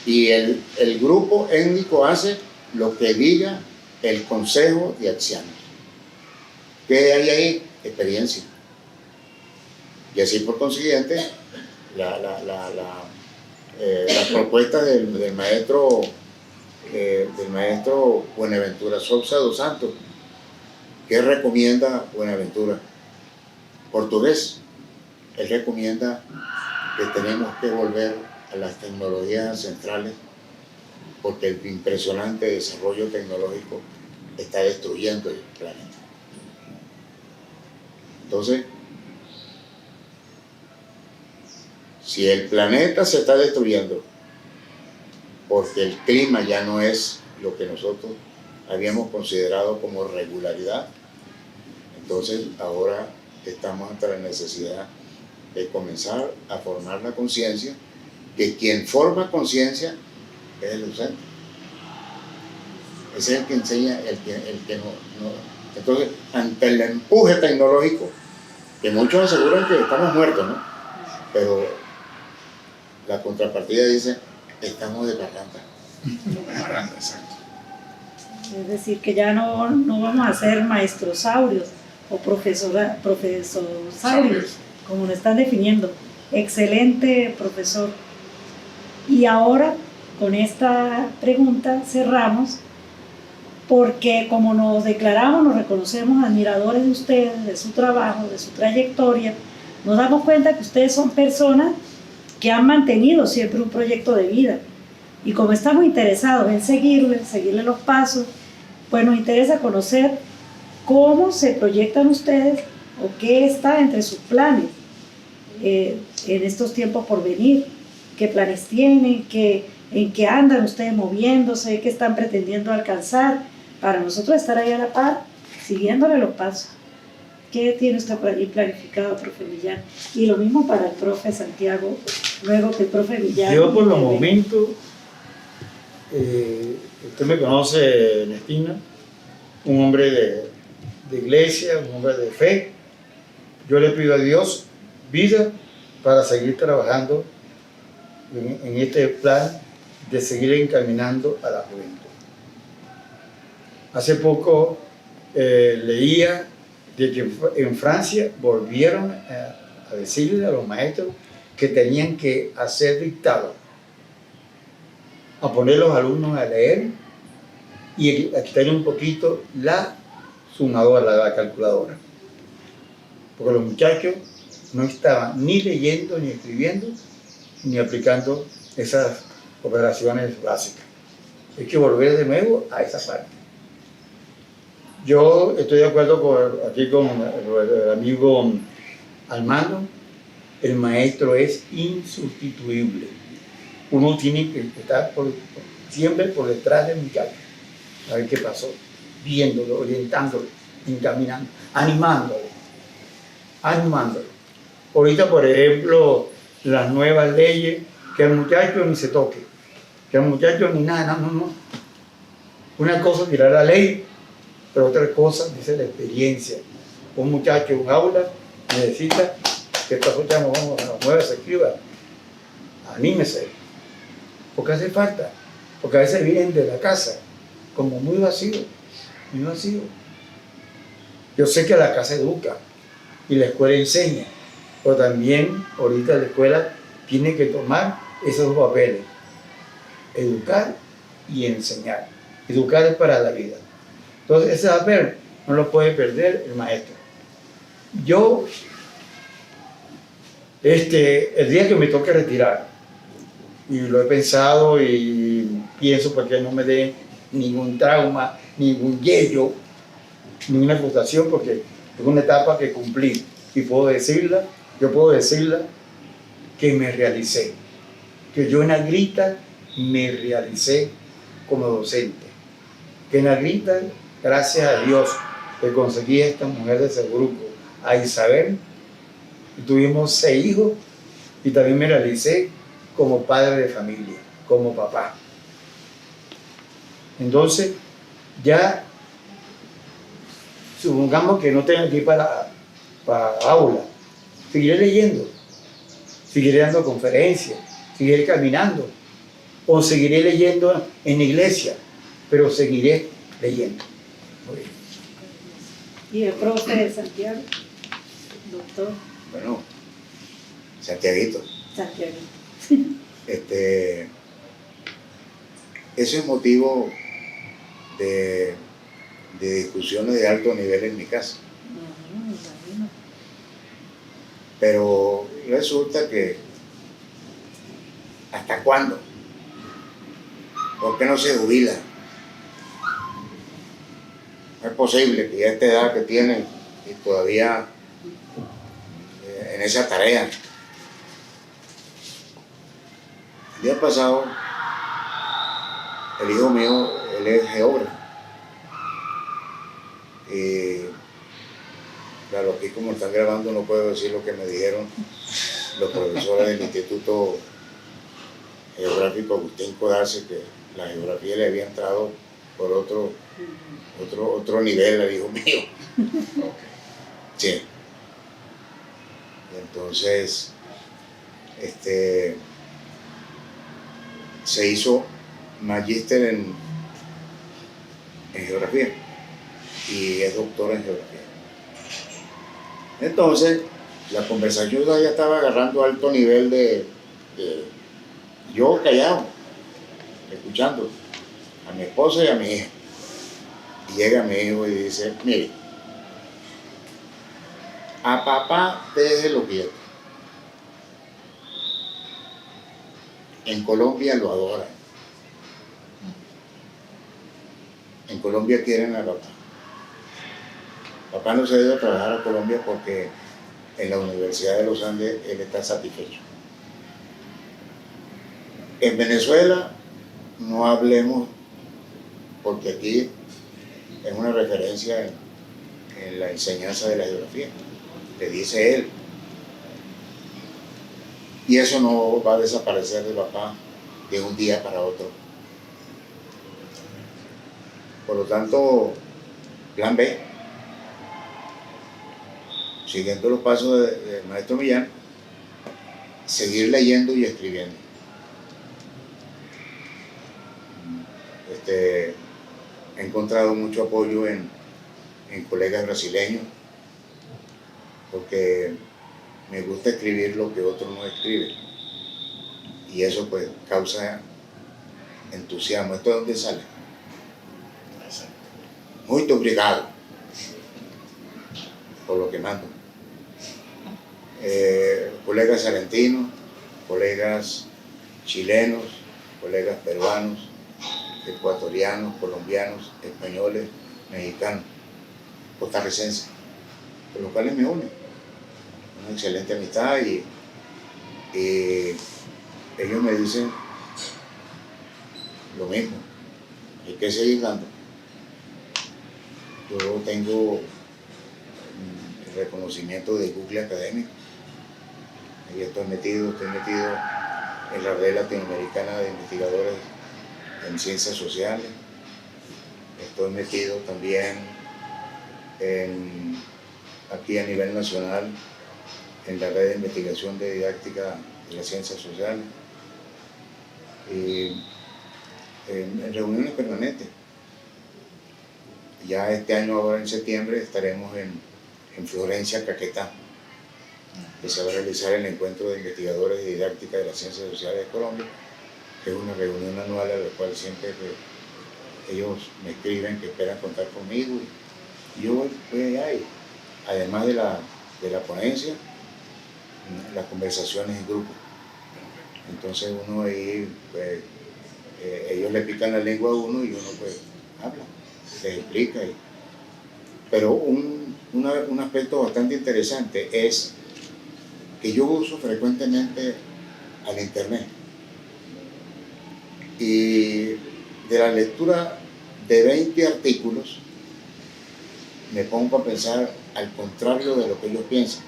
[SPEAKER 4] Y el grupo étnico hace lo que diga el consejo de ancianos. ¿Qué hay ahí? Experiencia. Y así por consiguiente, las propuestas del maestro Buenaventura Sousa dos Santos. ¿Qué recomienda Buenaventura? Portugués. Él recomienda que tenemos que volver a las tecnologías ancestrales porque el impresionante desarrollo tecnológico está destruyendo el planeta. Entonces, si el planeta se está destruyendo porque el clima ya no es lo que nosotros habíamos considerado como regularidad, entonces ahora estamos ante la necesidad de comenzar a formar la conciencia, que quien forma conciencia es el docente. Es el que enseña, el que no. Entonces, ante el empuje tecnológico, que muchos aseguran que estamos muertos, ¿no? Pero la contrapartida dice: estamos de parranda.
[SPEAKER 1] Exacto.
[SPEAKER 2] Es decir, que ya no vamos a ser maestrosaurios o profesosaurios, como lo están definiendo. Excelente, profesor. Y ahora, con esta pregunta cerramos, porque como nos declaramos, nos reconocemos admiradores de ustedes, de su trabajo, de su trayectoria, nos damos cuenta que ustedes son personas que han mantenido siempre un proyecto de vida. Y como estamos interesados en seguirle los pasos, pues nos interesa conocer cómo se proyectan ustedes o qué está entre sus planes en estos tiempos por venir, qué planes tienen, en qué andan ustedes moviéndose, qué están pretendiendo alcanzar, para nosotros estar ahí a la par, siguiéndole los pasos. ¿Qué tiene usted por allí planificado, profe Millán? Y lo mismo para el profe Santiago, luego que el profe Millán...
[SPEAKER 3] Yo por los momentos, usted me conoce, Ernestina, un hombre de iglesia, un hombre de fe. Yo le pido a Dios vida para seguir trabajando en este plan de seguir encaminando a la juventud. Hace poco leía de que en Francia volvieron a decirle a los maestros que tenían que hacer dictado, a poner a los alumnos a leer y a quitarle un poquito la sumadora, la calculadora. Porque los muchachos no estaban ni leyendo, ni escribiendo, ni aplicando esas operaciones básicas. Hay que volver de nuevo a esa parte. Yo estoy de acuerdo aquí con el amigo Armando. El maestro es insustituible. Uno tiene que estar siempre por detrás del muchacho, a ver qué pasó, viéndolo, orientándolo, encaminando, animándolo. Ahorita, por ejemplo, las nuevas leyes, que al muchacho ni se toque, que al muchacho ni nada, no. Una cosa es tirar la ley, pero otra cosa dice la experiencia. Un muchacho en un aula necesita que esta vamos a las 9 se escriba, anímese, porque hace falta, porque a veces vienen de la casa como muy vacío. Yo sé que la casa educa, y la escuela enseña, pero también ahorita la escuela tiene que tomar esos dos papeles, educar y enseñar. Educar es para la vida. Entonces ese papel no lo puede perder el maestro. Yo, el día que me toque retirar, y lo he pensado y pienso porque no me dé ningún trauma, ningún yello, ninguna frustración, porque es una etapa que cumplí y yo puedo decirla que me realicé, que yo en Agrita me realicé como docente, que en Agrita, gracias a Dios, que conseguí a esta mujer de ese grupo, a Isabel, y tuvimos 6 hijos, y también me realicé como padre de familia, como papá. Entonces, ya supongamos que no tengo que ir para aula, seguiré leyendo, seguiré dando conferencias, seguiré caminando, o seguiré leyendo en la iglesia, pero seguiré leyendo.
[SPEAKER 2] ¿Y el profe de Santiago? Doctor
[SPEAKER 4] Bueno, Santiaguito.
[SPEAKER 2] Santiago.
[SPEAKER 4] Eso es motivo de discusiones de alto nivel en mi casa. Pero resulta que, ¿hasta cuándo? ¿Por qué no se jubila? No es posible que ya a esta edad que tiene y todavía en esa tarea. El día pasado, el hijo mío, él es geógrafo. Y claro, aquí como están grabando no puedo decir lo que me dijeron los profesores del Instituto Geográfico Agustín Codazzi, que la geografía le había entrado por otro nivel al hijo mío. Sí. Entonces, se hizo magíster en geografía y es doctor en geografía. Entonces, la conversación ya estaba agarrando alto nivel de yo callado, escuchando a mi esposa y a mi hija. Y llega mi hijo y dice, mire, a papá déjelo quieto. En Colombia lo adoran. En Colombia quieren a papá. Papá no se debe trabajar a Colombia porque en la Universidad de los Andes él está satisfecho. En Venezuela no hablemos porque aquí es una referencia en la enseñanza de la geografía, le dice él. Y eso no va a desaparecer de papá de un día para otro. Por lo tanto, plan B, siguiendo los pasos del maestro Millán, seguir leyendo y escribiendo. He encontrado mucho apoyo en colegas brasileños, porque me gusta escribir lo que otros no escriben. Y eso pues causa entusiasmo. ¿Esto de dónde sale? Muy obrigado por lo que mando. Colegas argentinos, colegas chilenos, colegas peruanos, ecuatorianos, colombianos, españoles, mexicanos, costarricenses, con los cuales me unen. Una excelente amistad y ellos me dicen lo mismo, hay que seguir dando. Yo tengo el reconocimiento de Google Académico, ahí estoy metido en la red latinoamericana de investigadores en ciencias sociales, estoy metido también aquí a nivel nacional en la red de investigación de didáctica de las ciencias sociales y en reuniones permanentes. Ya este año, ahora en septiembre, estaremos en Florencia, Caquetá, que se va a realizar el Encuentro de Investigadores de Didáctica de las Ciencias Sociales de Colombia, que es una reunión anual a la cual siempre ellos me escriben que esperan contar conmigo y yo voy allá y además de la ponencia, las conversaciones en grupo. Entonces uno ahí, pues, ellos le pican la lengua a uno y uno pues habla, les explica. Pero un aspecto bastante interesante es que yo uso frecuentemente al internet. Y de la lectura de 20 artículos, me pongo a pensar al contrario de lo que ellos piensan.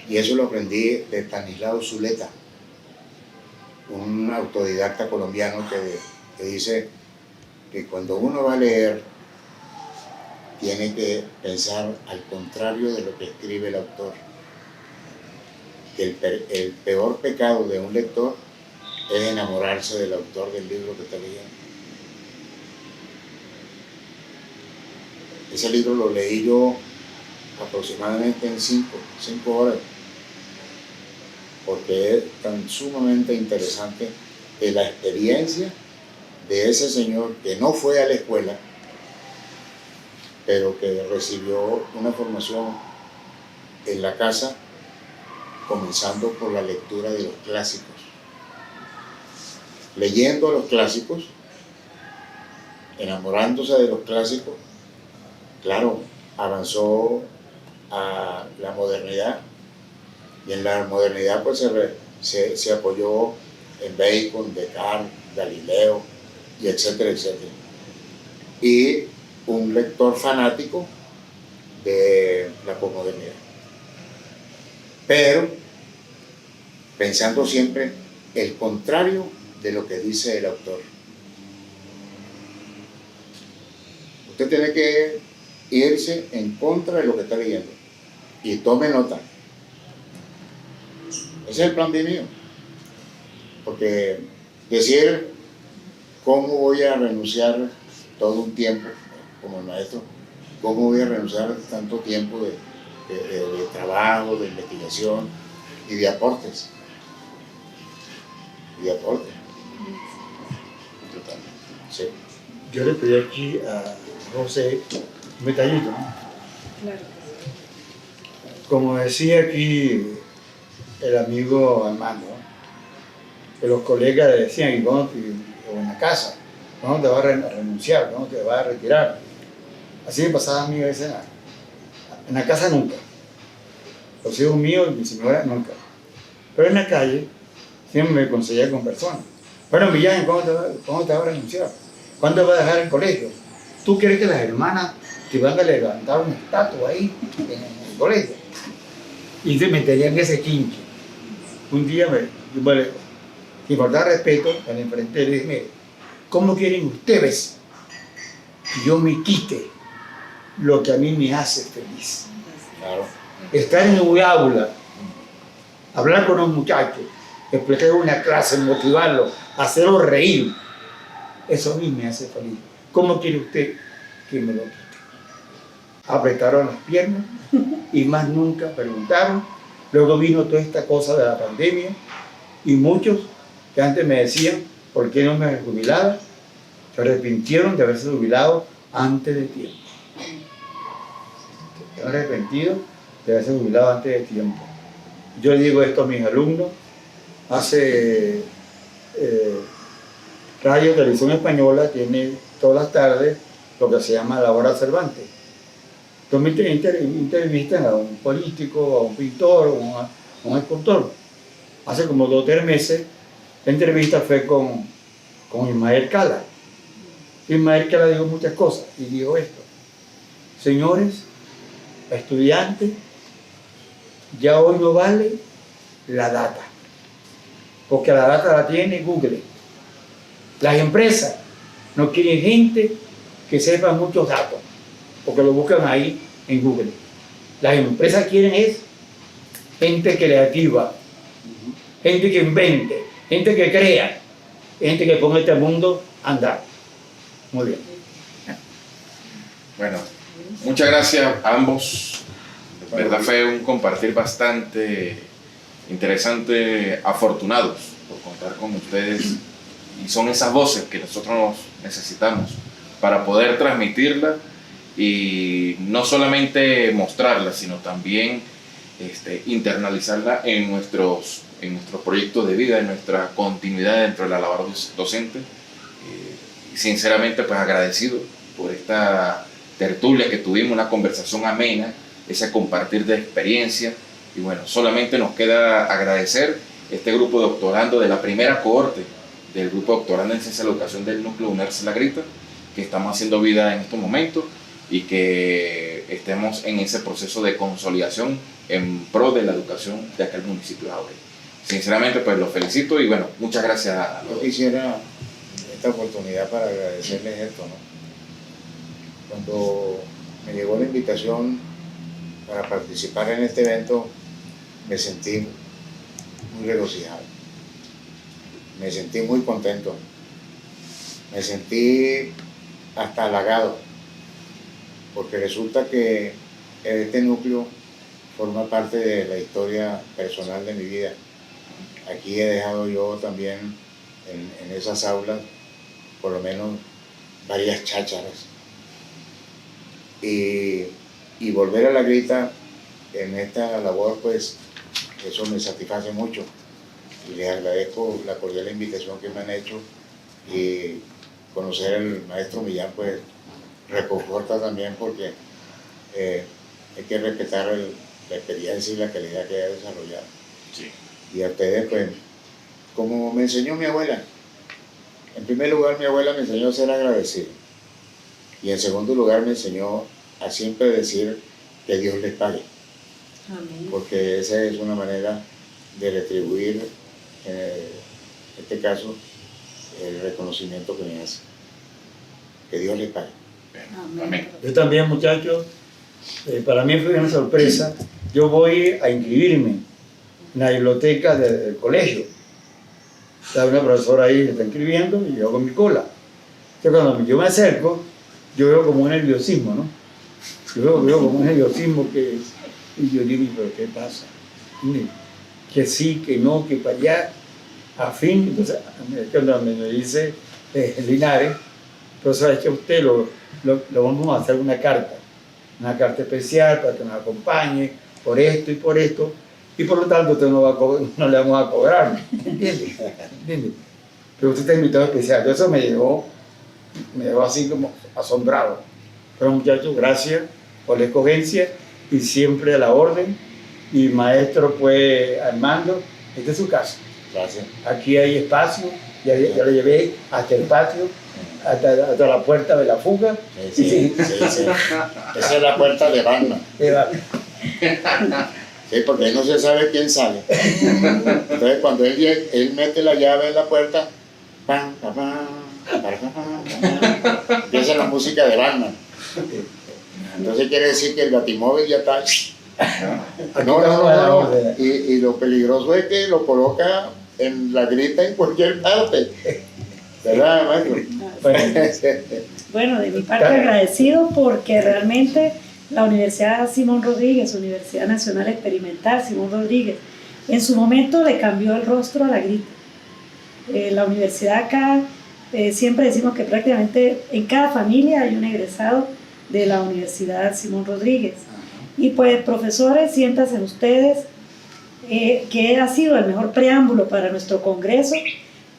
[SPEAKER 4] Y eso lo aprendí de Stanislao Zuleta, un autodidacta colombiano que dice que cuando uno va a leer, tiene que pensar al contrario de lo que escribe el autor. Que el peor pecado de un lector es enamorarse del autor del libro que está leyendo. Ese libro lo leí yo aproximadamente en 5 horas, porque es tan sumamente interesante la experiencia de ese señor que no fue a la escuela, pero que recibió una formación en la casa, comenzando por la lectura de los clásicos. Leyendo los clásicos, enamorándose de los clásicos, claro, avanzó a la modernidad, y en la modernidad pues se apoyó en Bacon, Descartes, Galileo, y etcétera, etcétera. Y un lector fanático de la posmodernidad. Pero pensando siempre el contrario de lo que dice el autor. Usted tiene que irse en contra de lo que está leyendo y tome nota. Ese es el plan B mío. Porque decir cómo voy a renunciar todo un tiempo como maestro, cómo voy a renunciar tanto tiempo de trabajo, de investigación y de aportes. Y de aportes. Totalmente. Sí.
[SPEAKER 3] Yo le pedí aquí a José un detallito, ¿no?
[SPEAKER 2] Claro.
[SPEAKER 3] Como decía aquí el amigo Armando, ¿no? Que los colegas le decían, y o en la casa, ¿cuándo te vas a renunciar? ¿Cuándo te vas a retirar? Así me pasaba a mí a veces en la casa nunca. Los hijos míos y mi señora nunca. Pero en la calle siempre me conseguía con personas. Bueno, Millán, ¿cuándo te vas a renunciar? ¿Cuándo vas a dejar el colegio? ¿Tú quieres que las hermanas te van a levantar una estatua ahí en el colegio? Y se metería en ese quincho. Un día sin faltar respeto, al enfrente le dije, mire, ¿cómo quieren ustedes que yo me quite lo que a mí me hace feliz?
[SPEAKER 4] Claro.
[SPEAKER 3] Estar en un aula, hablar con los muchachos, explicar una clase, motivarlos, hacerlos reír, eso a mí me hace feliz. ¿Cómo quiere usted que me lo quite? Apretaron las piernas y más nunca preguntaron. Luego vino toda esta cosa de la pandemia y muchos que antes me decían por qué no me jubilaba, se arrepintieron de haberse jubilado antes de tiempo. Se han arrepentido de haberse jubilado antes de tiempo. Yo le digo esto a mis alumnos. Hace Radio Televisión Española, tiene todas las tardes lo que se llama la hora Cervantes. Entonces entrevistan a un político, a un pintor, a un escultor. Hace como 2 o 3 meses, la entrevista fue con Ismael Cala. Ismael Cala dijo muchas cosas y dijo esto: señores, estudiantes, ya hoy no vale la data, porque la data la tiene Google. Las empresas no quieren gente que sepa muchos datos, porque lo buscan ahí en Google. Las empresas quieren es gente creativa, gente que invente, gente que crea, gente que ponga este mundo a andar. Muy bien.
[SPEAKER 1] Bueno, muchas gracias a ambos. De verdad fue un compartir bastante interesante, afortunados por contar con ustedes, y son esas voces que nosotros necesitamos para poder transmitirla y no solamente mostrarla, sino también internalizarla en nuestros proyectos de vida, en nuestra continuidad dentro de la labor docente. Sinceramente, pues agradecido por esta tertulia que tuvimos, una conversación amena, ese compartir de experiencia. Y bueno, solamente nos queda agradecer este grupo de doctorando de la primera cohorte del grupo doctorando en Ciencia de la Educación del Núcleo UNERCS La Grita, que estamos haciendo vida en estos momentos y que estemos en ese proceso de consolidación en pro de la educación de aquel municipio de Jauregui. Sinceramente, pues los felicito y bueno, muchas gracias a todos.
[SPEAKER 4] Yo quisiera esta oportunidad para agradecerles esto, ¿no? Cuando me llegó la invitación para participar en este evento, me sentí muy regocijado, me sentí muy contento, me sentí hasta halagado, porque resulta que este núcleo forma parte de la historia personal de mi vida. Aquí he dejado yo también en esas aulas por lo menos varias chácharas, y volver a La Grita en esta labor, pues eso me satisface mucho y les agradezco la cordial invitación que me han hecho, y conocer al maestro Millán pues reconforta también, porque hay que respetar la experiencia y la calidad que ha desarrollado.
[SPEAKER 1] Sí.
[SPEAKER 4] Y a ustedes, pues, como me enseñó mi abuela, en primer lugar mi abuela me enseñó a ser agradecido, y en segundo lugar me enseñó a siempre decir que Dios les pague.
[SPEAKER 2] Amén.
[SPEAKER 4] Porque esa es una manera de retribuir, en este caso, el reconocimiento que me hace. Que Dios les pague.
[SPEAKER 2] Amén.
[SPEAKER 1] Amén.
[SPEAKER 3] Yo también, muchachos, para mí fue una sorpresa. Yo voy a inscribirme en la biblioteca del colegio. Está una profesora ahí que está inscribiendo y yo con mi cola. Entonces, cuando yo me acerco, yo veo como un nerviosismo, ¿no? Yo veo como un nerviosismo y yo digo, ¿pero qué pasa? Que sí, que no, que para allá, a fin. Entonces, cuando me dice Linares, pero sabes que usted lo vamos a hacer una carta especial para que nos acompañe por esto, y por lo tanto usted no le vamos a cobrar, ¿entiende? Pero usted está invitado especial. Entonces eso me dejó así como asombrado. Pero muchachos, gracias por la escogencia y siempre a la orden. Y maestro, pues Armando, esta es su casa.
[SPEAKER 4] Gracias.
[SPEAKER 3] Aquí hay espacio, ya lo llevé hasta el patio, hasta la puerta de la fuga.
[SPEAKER 4] Sí. Esa es la puerta de Batman. Sí, porque ahí no se sabe quién sale. Entonces cuando él mete la llave en la puerta, pam, pam, pam, empieza la música de Batman. Entonces quiere decir que el batimóvil ya está. No. Y lo peligroso es que lo coloca en La Grita en cualquier parte. ¿Verdad, maestro?
[SPEAKER 2] Bueno, de mi parte agradecido, porque realmente la Universidad Simón Rodríguez, Universidad Nacional Experimental Simón Rodríguez, en su momento le cambió el rostro a La Grita. La universidad acá, siempre decimos que prácticamente en cada familia hay un egresado de la Universidad Simón Rodríguez. Y pues, profesores, siéntanse ustedes, que ha sido el mejor preámbulo para nuestro congreso,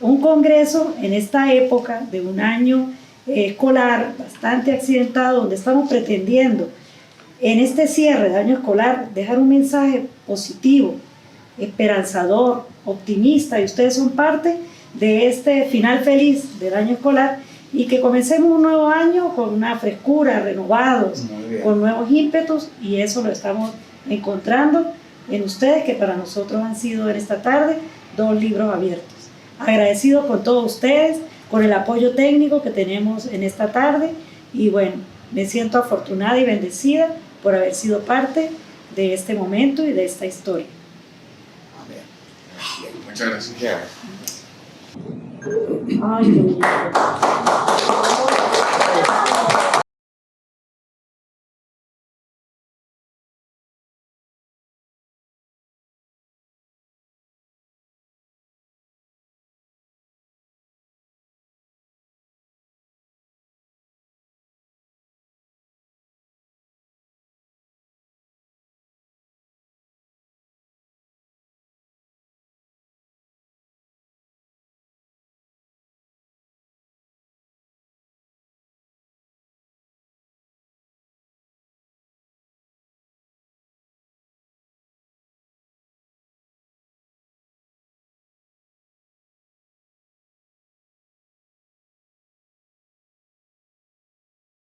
[SPEAKER 2] un congreso en esta época de un año escolar bastante accidentado, donde estamos pretendiendo en este cierre de año escolar dejar un mensaje positivo, esperanzador, optimista, y ustedes son parte de este final feliz del año escolar, y que comencemos un nuevo año con una frescura, renovados, con nuevos ímpetus, y eso lo estamos encontrando en ustedes, que para nosotros han sido en esta tarde 2 libros abiertos. Agradecido con todos ustedes, con el apoyo técnico que tenemos en esta tarde, y bueno, me siento afortunada y bendecida por haber sido parte de este momento y de esta historia.
[SPEAKER 1] Muchas gracias.
[SPEAKER 2] Ay, qué bonito.